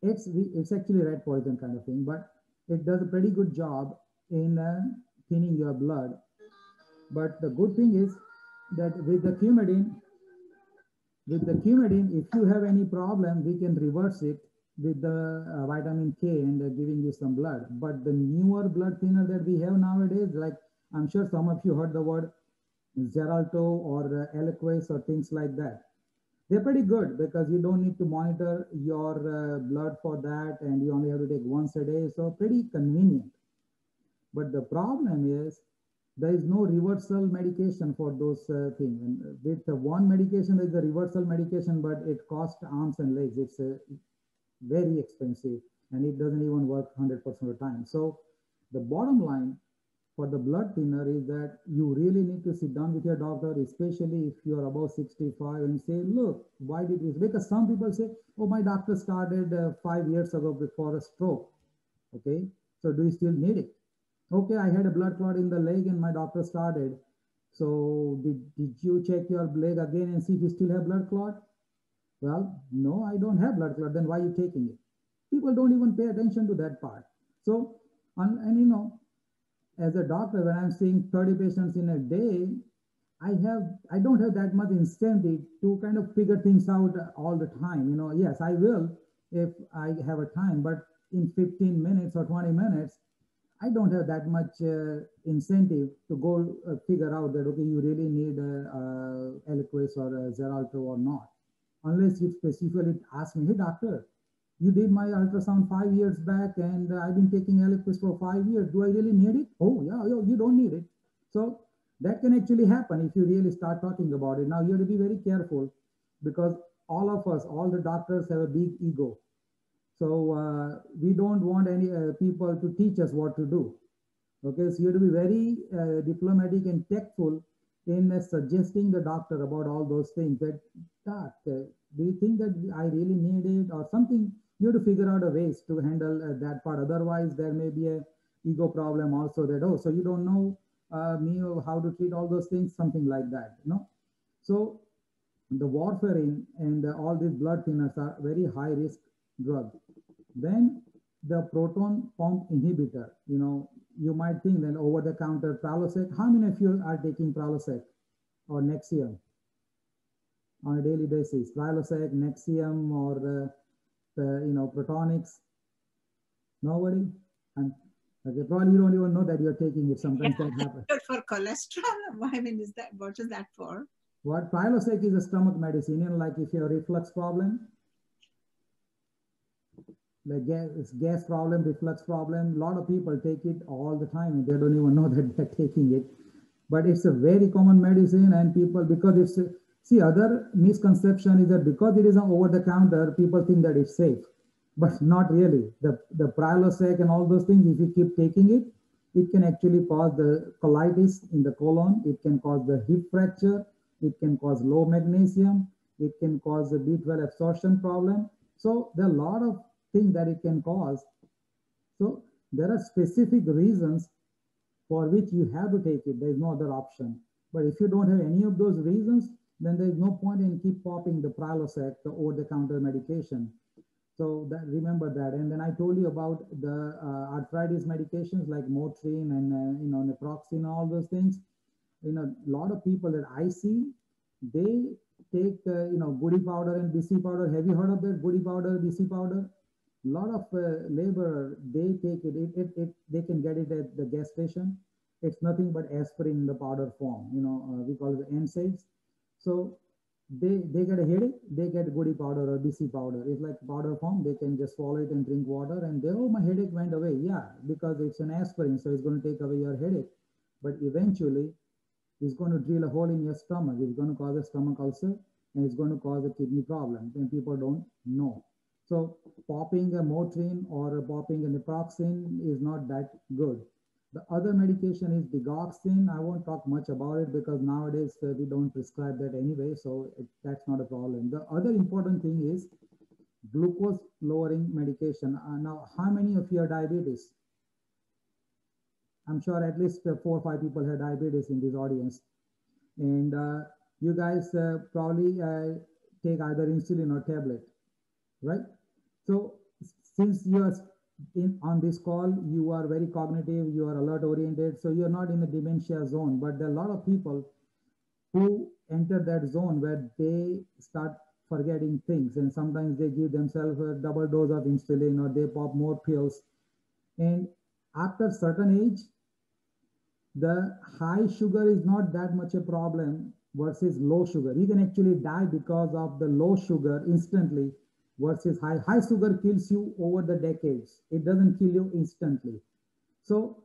It's actually rat poison kind of thing, but it does a pretty good job in thinning your blood. But the good thing is that with the Coumadin, if you have any problem, we can reverse it with the vitamin K and giving you some blood. But the newer blood thinner that we have nowadays, like I'm sure some of you heard the word Xarelto or Eliquis or things like that. They're pretty good because you don't need to monitor your blood for that, and you only have to take once a day. So pretty convenient. But the problem is there is no reversal medication for those things. And with one medication, there is a reversal medication, but it costs arms and legs. It's very expensive and it doesn't even work 100% of the time. So the bottom line for the blood thinner is that you really need to sit down with your doctor, especially if you're above 65, and say, look, why did this? Because some people say, oh, my doctor started 5 years ago before a stroke. Okay, so do you still need it? Okay, I had a blood clot in the leg and my doctor started. So did you check your leg again and see if you still have blood clot? Well, no, I don't have blood clot. Then why are you taking it? People don't even pay attention to that part. So, and you know, as a doctor, when I'm seeing 30 patients in a day, I don't have that much incentive to kind of figure things out all the time. You know, yes, I will if I have a time, but in 15 minutes or 20 minutes, I don't have that much incentive to go figure out that, okay, you really need Eliquis or Xarelto or not. Unless you specifically ask me, hey, doctor, you did my ultrasound 5 years back and I've been taking Eliquis for 5 years. Do I really need it? Oh, yeah, you don't need it. So that can actually happen if you really start talking about it. Now, you have to be very careful because all of us, all the doctors have a big ego. So we don't want any people to teach us what to do. Okay, so you have to be very diplomatic and tactful in suggesting the doctor about all those things. That, doc, do you think that I really need it or something? You have to figure out a ways to handle that part. Otherwise, there may be a ego problem also that, oh, so you don't know me or how to treat all those things, something like that, you know. So the warfarin and all these blood thinners are very high risk drug. Then the proton pump inhibitor, you know, you might think that over the counter Prilosec. How many of you are taking Prilosec or Nexium on a daily basis? Prilosec, Nexium, or you know, Protonix? Nobody? Okay, probably you don't even know that you're taking it. Sometimes that happens. Good for cholesterol. I mean, what is that for? What Prilosec is a stomach medicine. You know, like if you have a reflux problem, like gas problem, reflux problem, a lot of people take it all the time and they don't even know that they're taking it. But it's a very common medicine, and people, because it's, see, other misconception is that because it is over the counter, people think that it's safe, but not really. The Prilosec and all those things, if you keep taking it, it can actually cause the colitis in the colon. It can cause the hip fracture. It can cause low magnesium. It can cause a B12 absorption problem. So there are a lot of things that it can cause. So there are specific reasons for which you have to take it. There is no other option. But if you don't have any of those reasons, then there is no point in keep popping the Prilosec, the over-the-counter medication. So that, remember that. And then I told you about the arthritis medications like Motrin and you know, naproxen, all those things. You know, a lot of people that I see, they take you know, Goody powder and BC powder. Have you heard of that? Goody powder, BC powder? lot of laborer, they take they can get it at the gas station. It's nothing but aspirin in the powder form. We call it NSAIDs. So they get a headache, they get goody powder or BC powder. It's like powder form. They can just swallow it and drink water, and they, oh, my headache went away. Yeah, because it's an aspirin, so it's going to take away your headache. But eventually, it's going to drill a hole in your stomach. It's going to cause a stomach ulcer, and it's going to cause a kidney problem. And people don't know. So popping a Motrin or popping a naproxen is not that good. The other medication is digoxin. I won't talk much about it because nowadays we don't prescribe that anyway, so that's not a problem. The other important thing is glucose lowering medication. Now, how many of you are diabetes? I'm sure at least 4 or 5 people have diabetes in this audience. And you guys probably take either insulin or tablet, right? So since you are on this call, you are very cognitive, you are alert oriented, so you're not in the dementia zone. But there are a lot of people who enter that zone where they start forgetting things, and sometimes they give themselves a double dose of insulin or they pop more pills. And after a certain age, the high sugar is not that much a problem versus low sugar. You can actually die because of the low sugar instantly versus high sugar kills you over the decades. It doesn't kill you instantly. So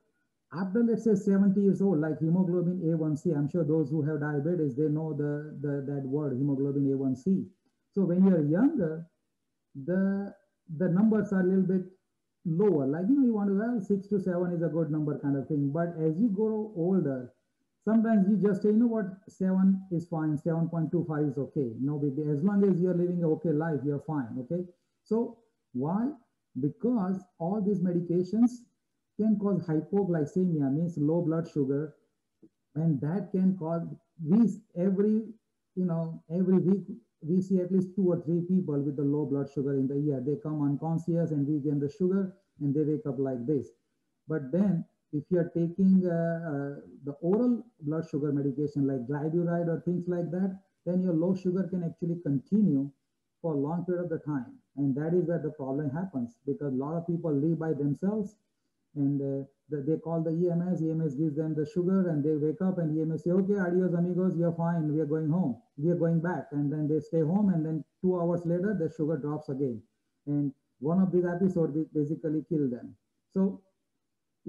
after, let's say, 70 years old, like hemoglobin A1C, I'm sure those who have diabetes, they know that word, hemoglobin A1C. So when you're younger, the numbers are a little bit lower. Like, you want to, well, 6 to 7 is a good number kind of thing. But as you grow older, sometimes you just say, you know what, 7 is fine, 7.25 is okay. No big deal. As long as you're living an okay life, you're fine, okay? So why? Because all these medications can cause hypoglycemia, means low blood sugar, and that can cause, every week we see at least 2 or 3 people with the low blood sugar in the year. They come unconscious and we gain the sugar and they wake up like this. But then if you are taking the oral blood sugar medication like glyburide or things like that, then your low sugar can actually continue for a long period of the time. And that is where the problem happens, because a lot of people live by themselves, and they call the EMS. EMS gives them the sugar, and they wake up, and EMS say, okay, adios amigos, you're fine, we are going home, we are going back. And then they stay home, and then 2 hours later, the sugar drops again. And one of these episodes basically kill them. So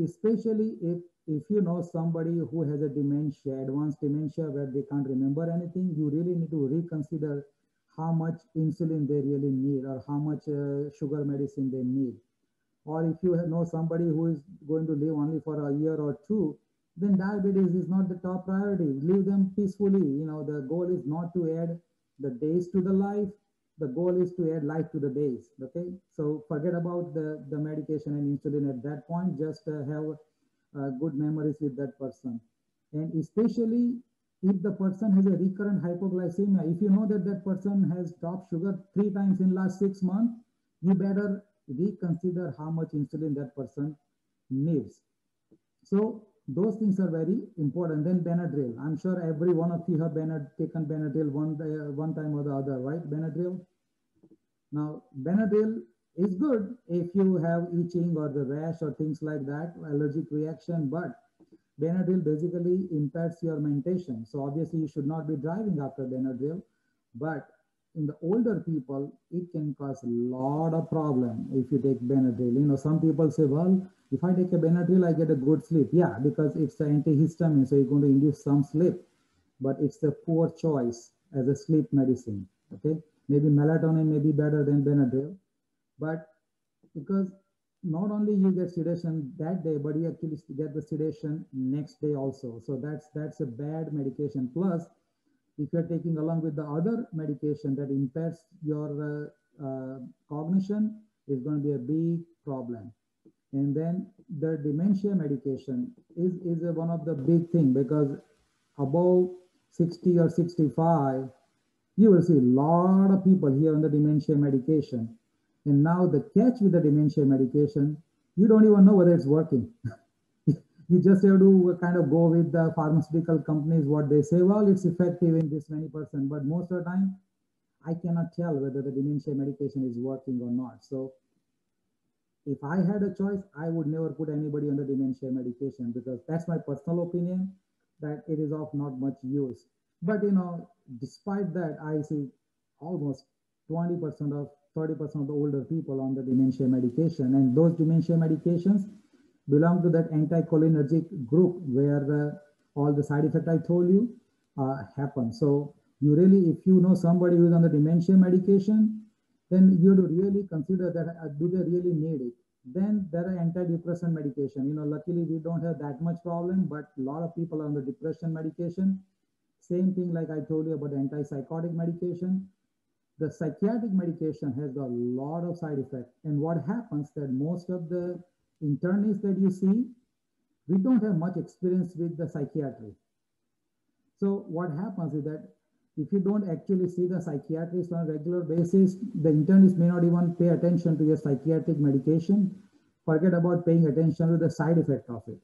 especially if you know somebody who has a dementia, advanced dementia, where they can't remember anything, you really need to reconsider how much insulin they really need, or how much sugar medicine they need. Or if you know somebody who is going to live only for a year or 2, then diabetes is not the top priority. Leave them peacefully. The goal is not to add the days to the life. The goal is to add life to the days. Okay, so forget about the medication and insulin at that point. Just have good memories with that person. And especially if the person has a recurrent hypoglycemia, if you know that that person has top sugar 3 times in last 6 months, you better reconsider how much insulin that person needs. So those things are very important. Then Benadryl. I'm sure every one of you have taken Benadryl one time or the other, right? Benadryl. Now, Benadryl is good if you have itching or the rash or things like that, allergic reaction, but Benadryl basically impairs your mentation. So obviously you should not be driving after Benadryl, but in the older people, it can cause a lot of problem if you take Benadryl. Some people say, well, if I take a Benadryl, I get a good sleep. Yeah, because it's an antihistamine, so you're going to induce some sleep, but it's a poor choice as a sleep medicine, okay? Maybe melatonin may be better than Benadryl, but because not only you get sedation that day, but you actually get the sedation next day also. So that's a bad medication. Plus, if you're taking along with the other medication that impairs your cognition, is going to be a big problem. And then the dementia medication is one of the big thing, because above 60 or 65, you will see a lot of people here on the dementia medication. And now the catch with the dementia medication, you don't even know whether it's working. You just have to kind of go with the pharmaceutical companies, what they say, well, it's effective in this many %, but most of the time, I cannot tell whether the dementia medication is working or not. So if I had a choice, I would never put anybody under dementia medication because that's my personal opinion that it is of not much use. But despite that, I see almost 20% of 30% of the older people on the dementia medication, and those dementia medications belong to that anticholinergic group where all the side effects I told you happen. So you really, if you know somebody who is on the dementia medication, then you have to really consider that do they really need it. Then there are antidepressant medication. Luckily we don't have that much problem, but a lot of people are on the depression medication. Same thing like I told you about antipsychotic medication. The psychiatric medication has got a lot of side effects. And what happens that most of the internists that you see, we don't have much experience with the psychiatry. So what happens is that if you don't actually see the psychiatrist on a regular basis, the internist may not even pay attention to your psychiatric medication. Forget about paying attention to the side effect of it.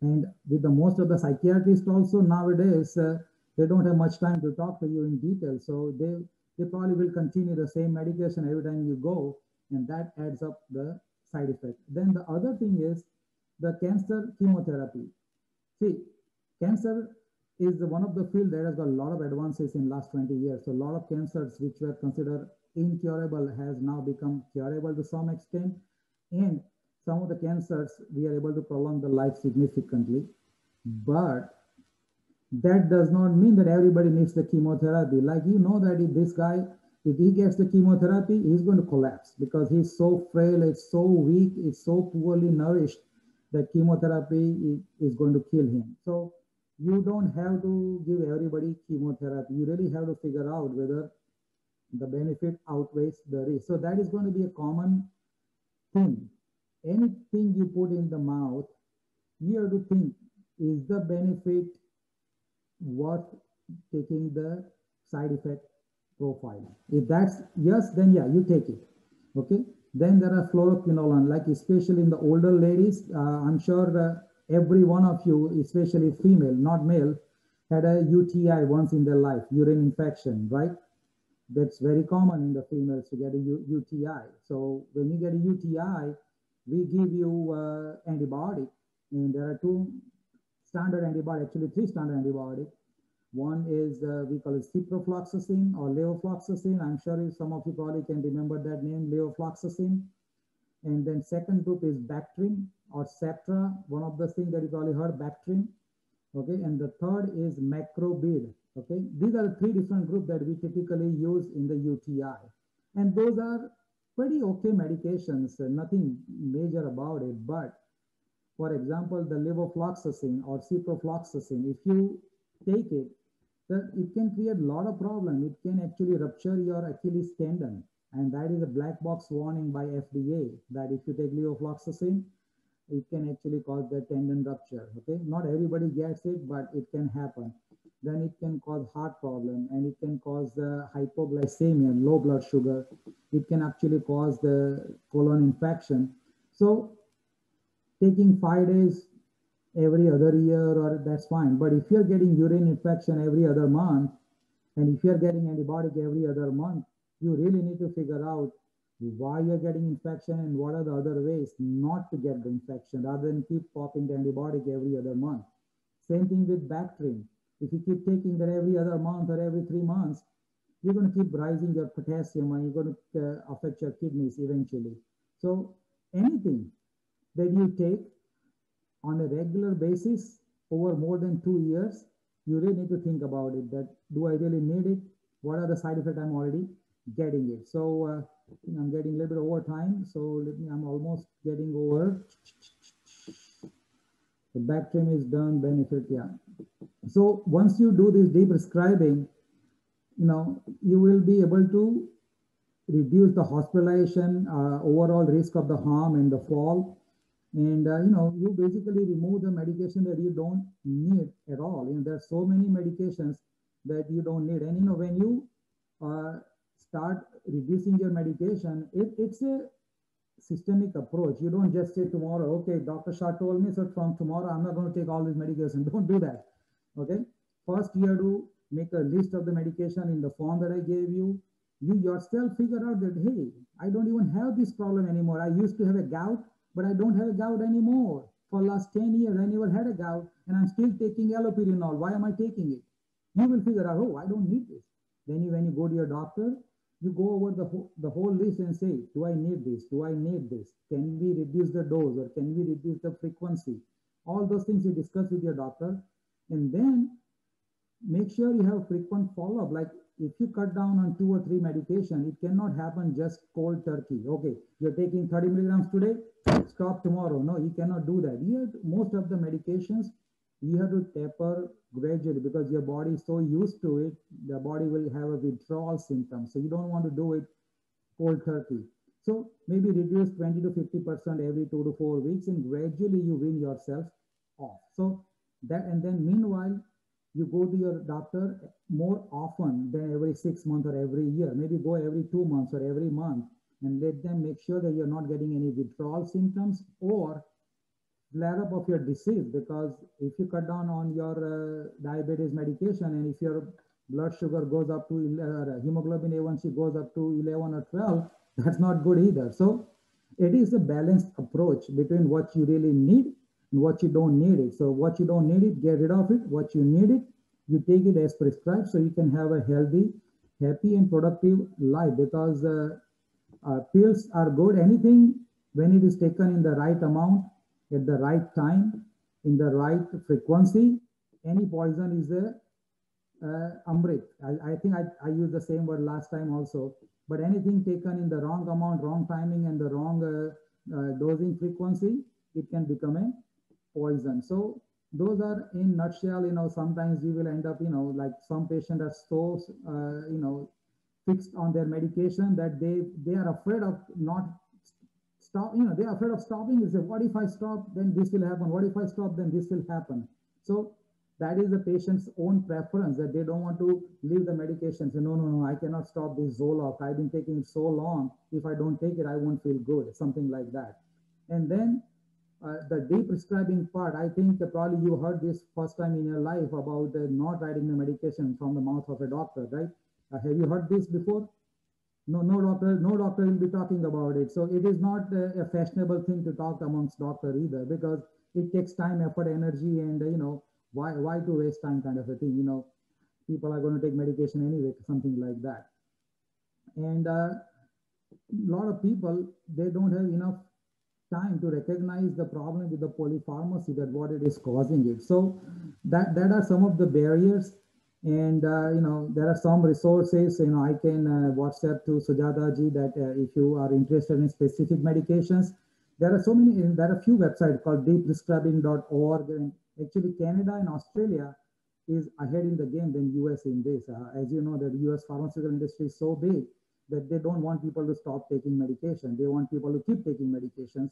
And with the most of the psychiatrists also nowadays, they don't have much time to talk to you in detail. So they probably will continue the same medication every time you go, and that adds up the side effect. Then the other thing is the cancer chemotherapy. See, cancer is one of the field that has got a lot of advances in last 20 years. So a lot of cancers which were considered incurable has now become curable to some extent. And some of the cancers, we are able to prolong the life significantly. But that does not mean that everybody needs the chemotherapy. Like, that if this guy, if he gets the chemotherapy, he's going to collapse because he's so frail, it's so weak, it's so poorly nourished that chemotherapy is going to kill him. So you don't have to give everybody chemotherapy. You really have to figure out whether the benefit outweighs the risk. So that is going to be a common thing. Anything you put in the mouth, you have to think, is the benefit worth taking the side effect profile? If that's yes, then yeah, you take it. Okay. Then there are fluoroquinolone, like especially in the older ladies. I'm sure every one of you, especially female, not male, had a UTI once in their life, urine infection, right? That's very common in the females to get a UTI. So when you get a UTI, we give you antibiotic, and there are two standard antibiotics, actually three standard antibiotics. One is we call it ciprofloxacin or levofloxacin. I'm sure some of you probably can remember that name, levofloxacin. And then second group is Bactrim or Septra, one of the things that you probably heard, Bactrim. Okay, and the third is Macrobid. Okay, these are the three different groups that we typically use in the UTI. And those are pretty okay medications, nothing major about it. But for example, the levofloxacin or ciprofloxacin, if you take it, it can create a lot of problem. It can actually rupture your Achilles tendon. And that is a black box warning by FDA that if you take levofloxacin, it can actually cause the tendon rupture. Okay, not everybody gets it, but it can happen. Then it can cause heart problem, and it can cause hypoglycemia, low blood sugar. It can actually cause the colon infection. So taking 5 days every other year, or that's fine. But if you're getting urine infection every other month, and if you're getting antibiotic every other month, you really need to figure out why you're getting infection and what are the other ways not to get the infection rather than keep popping the antibiotic every other month. Same thing with Bactrim. If you keep taking that every other month or every 3 months, you're going to keep rising your potassium and you're going to affect your kidneys eventually. So anything that you take on a regular basis over more than 2 years, you really need to think about it, that do I really need it? What are the side effects I'm already getting it? So I'm getting a little bit over time. So I'm almost getting over. The Bactrim is done, benefit, yeah. So once you do this deep prescribing, you will be able to reduce the hospitalization, overall risk of the harm and the fall. And, you basically remove the medication that you don't need at all. There are so many medications that you don't need. And, when you start reducing your medication, it's a systemic approach. You don't just say tomorrow, okay, Dr. Shah told me, so from tomorrow, I'm not going to take all this medication. Don't do that. Okay. First, you have to make a list of the medication in the form that I gave you. you yourself figure out that, hey, I don't even have this problem anymore. I used to have a gout, but I don't have a gout anymore. For last 10 years, I never had a gout, and I'm still taking allopurinol. Why am I taking it? You will figure out, oh, I don't need this. Then when you go to your doctor, you go over the whole list and say, do I need this? Do I need this? Can we reduce the dose, or can we reduce the frequency? All those things you discuss with your doctor. And then make sure you have frequent follow-up. Like if you cut down on 2 or 3 medication, it cannot happen just cold turkey. Okay, you're taking 30 milligrams today, stop tomorrow. No, you cannot do that. Most of the medications, you have to taper gradually, because your body is so used to it, the body will have a withdrawal symptom. So you don't want to do it cold turkey. So maybe reduce 20 to 50% every 2 to 4 weeks, and gradually you wean yourself off. So that, and then meanwhile, you go to your doctor more often than every 6 months or every year. Maybe go every 2 months or every month, and let them make sure that you're not getting any withdrawal symptoms or flare up of your disease. Because if you cut down on your diabetes medication, and if your blood sugar goes up to hemoglobin A1C goes up to 11 or 12, that's not good either. So it is a balanced approach between what you really need and what you don't need it. So what you don't need it, get rid of it. What you need it, you take it as prescribed, so you can have a healthy, happy, and productive life. Because pills are good. Anything, when it is taken in the right amount, at the right time, in the right frequency, any poison is a amrit. I think I used the same word last time also. But anything taken in the wrong amount, wrong timing, and the wrong dosing frequency, it can become a poison. So those are in nutshell. Sometimes you will end up, like some patients are so fixed on their medication that they are afraid of not stop. They are afraid of stopping. They say, what if I stop, then this will happen? What if I stop, then this will happen? So that is the patient's own preference, that they don't want to leave the medication. Say, no, I cannot stop this Zoloft. I've been taking it so long. If I don't take it, I won't feel good. Something like that. And then the de-prescribing part, I think probably you heard this first time in your life about not writing the medication from the mouth of a doctor, right? Have you heard this before? No doctor will be talking about it. So it is not a fashionable thing to talk amongst doctors either, because it takes time, effort, energy, and why to waste time, kind of a thing. People are going to take medication anyway, something like that. And a lot of people, they don't have enough time to recognize the problem with the polypharmacy, that what it is causing it. So that are some of the barriers. And there are some resources. I can WhatsApp to Sujata ji that if you are interested in specific medications, there are a few websites called deprescribing.org. And actually Canada and Australia is ahead in the game than US in this. As you know, the US pharmaceutical industry is so big that they don't want people to stop taking medication. They want people to keep taking medications,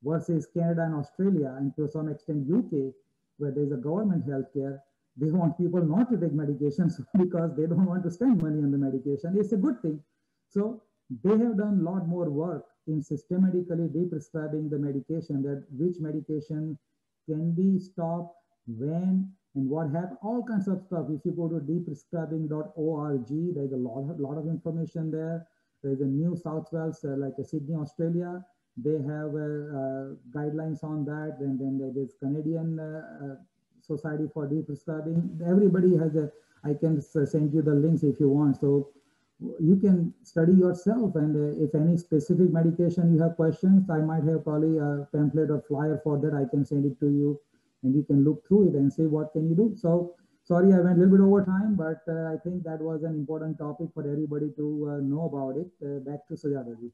versus Canada and Australia, and to some extent UK, where there's a government healthcare. They want people not to take medications because they don't want to spend money on the medication. It's a good thing. So they have done a lot more work in systematically de-prescribing the medication, that which medication can be stopped, when, and what happened, all kinds of stuff. If you go to deprescribing.org, there's a lot of information there. There's a New South Wales, like Sydney, Australia. They have guidelines on that. And then there's Canadian Society for De-Prescribing. Everybody has I can send you the links if you want. So you can study yourself. And if any specific medication you have questions, I might have probably a pamphlet or flyer for that. I can send it to you, and you can look through it and say, what can you do? So sorry, I went a little bit over time, but I think that was an important topic for everybody to know about it. Back to Sujata ji.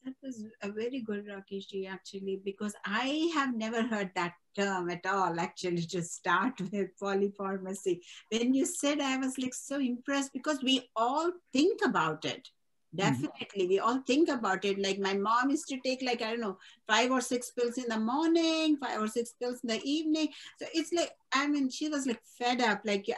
That was a very good, Rakeshji, actually, because I have never heard that term at all, actually, to start with polypharmacy. When you said, I was like so impressed, because we all think about it. Definitely. We all think about it. Like my mom used to take, like, I don't know, 5 or 6 pills in the morning, 5 or 6 pills in the evening. So it's like, she was like fed up, like,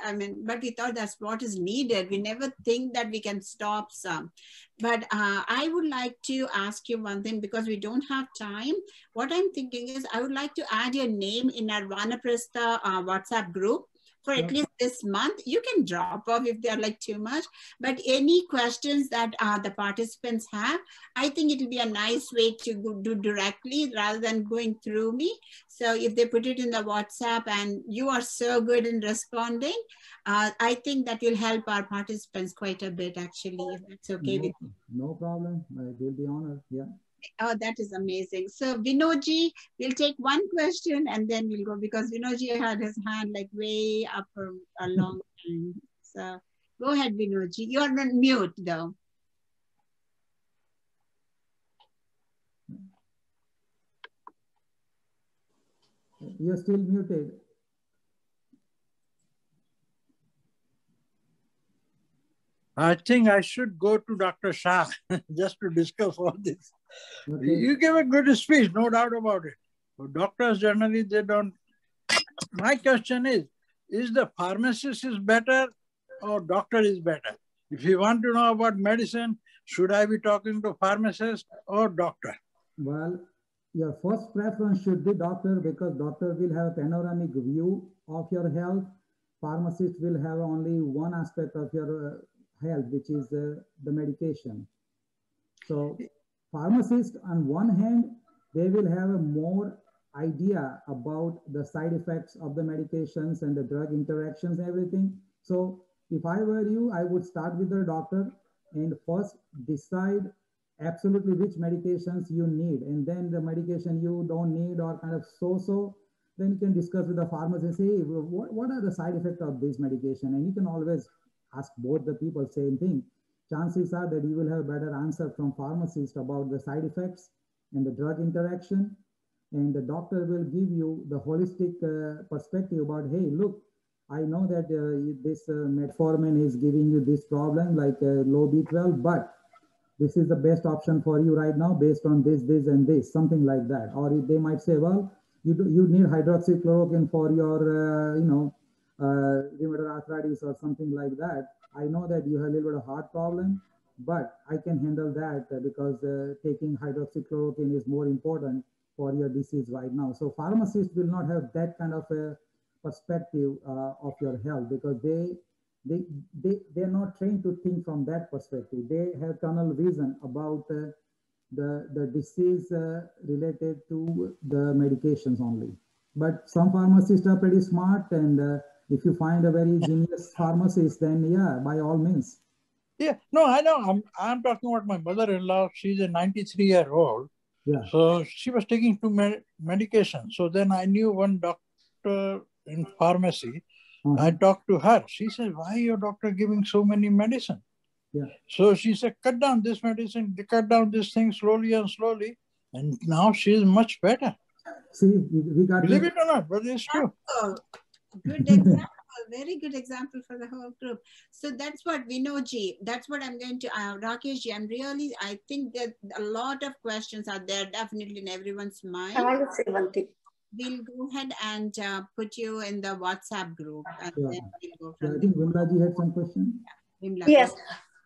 but we thought that's what is needed. We never think that we can stop some. But I would like to ask you one thing, because we don't have time. What I'm thinking is I would like to add your name in our Vanaprastha WhatsApp group, for at least this month. You can drop off if they're like too much, but any questions that the participants have, I think it will be a nice way to go do directly rather than going through me. So if they put it in the WhatsApp and you are so good in responding, I think that will help our participants quite a bit, actually, if that's okay with you. No problem. I will be honored. Yeah. Oh, that is amazing. So Vinodji, we'll take one question and then we'll go, because Vinodji had his hand like way up for a long time. So go ahead, Vinodji. You're on mute though. You're still muted. I think I should go to Dr. Shah just to discuss all this. Okay. You gave a good speech, no doubt about it. But doctors generally, they don't. My question is the pharmacist is better or doctor is better? If you want to know about medicine, should I be talking to pharmacist or doctor? Well, your first preference should be doctor, because doctor will have a panoramic view of your health. Pharmacist will have only one aspect of your health, which is the medication. So pharmacists, on one hand, they will have a more idea about the side effects of the medications and the drug interactions and everything. So if I were you, I would start with the doctor and first decide absolutely which medications you need, and then the medication you don't need or kind of so, then you can discuss with the pharmacist, say, what are the side effects of this medication? And you can always ask both the people same thing. Chances are that you will have a better answer from pharmacist about the side effects and the drug interaction. And the doctor will give you the holistic perspective about, hey, look, I know that this metformin is giving you this problem like low B12, but this is the best option for you right now based on this, and this, something like that. Or they might say, well, you need hydroxychloroquine for your, rheumatoid arthritis or something like that. I know that you have a little bit of heart problem, but I can handle that because taking hydroxychloroquine is more important for your disease right now. So pharmacists will not have that kind of a perspective of your health, because they're not trained to think from that perspective. They have tunnel vision about the disease related to the medications only. But some pharmacists are pretty smart, and if you find a very genius pharmacist, then yeah, by all means. Yeah, no, I know. I'm talking about my mother-in-law. She's a 93-year-old. Yeah. So she was taking two medication. So then I knew one doctor in pharmacy. I talked to her. She said, why your doctor giving so many medicine? Yeah. So she said, cut down this medicine, cut down this thing slowly and slowly. And now she is much better. See, we got believe it or not, but it's true. Good example. Very good example for the whole group. So that's what Vinodji, that's what I'm going to, Rakeshji, I think that a lot of questions are there definitely in everyone's mind. I want to say one thing. We'll go ahead and put you in the WhatsApp group. And yeah. Then we'll go from I think Vimlaji had some question. Yeah. Vimla, yes.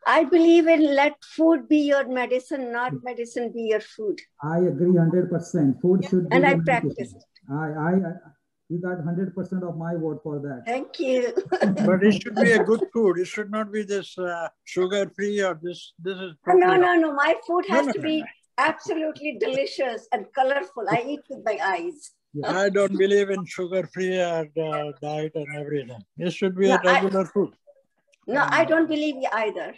I believe in let food be your medicine, not medicine be your food. I agree 100%. Food should be and I your practice medication. it. You got 100% of my vote for that. Thank you. But it should be a good food. It should not be this sugar-free or this is... No. My food has to be absolutely delicious and colorful. I eat with my eyes. Yeah. I don't believe in sugar-free diet and everything. It should be a regular food. No, I don't believe you either.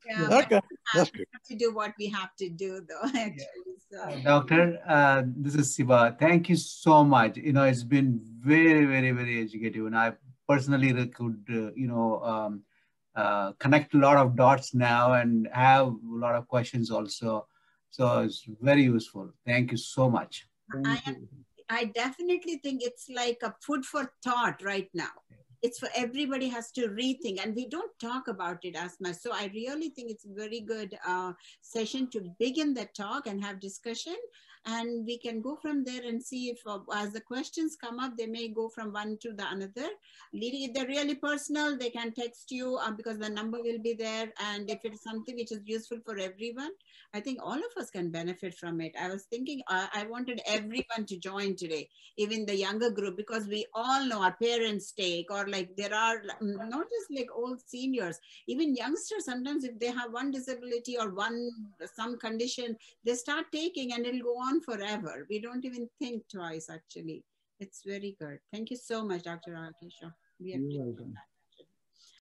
Yeah, okay, that's good. We have to do what we have to do, though. Actually, so. Doctor, this is Siva. Thank you so much. It's been very, very, very educative, and I personally could, connect a lot of dots now and have a lot of questions also. So it's very useful. Thank you so much. I definitely think it's like a food for thought right now. It's for everybody has to rethink, and we don't talk about it as much. So I really think it's a very good session to begin the talk and have discussion. And we can go from there and see if as the questions come up, they may go from one to the another. If they're really personal, they can text you because the number will be there. And if it's something which is useful for everyone, I think all of us can benefit from it. I was thinking I wanted everyone to join today, even the younger group, because we all know our parents take, or like there are not just like old seniors, even youngsters, sometimes if they have one disability or some condition, they start taking and it'll go on forever. We don't even think twice, actually. It's very good. Thank you so much, Dr. Rakesh. You're welcome.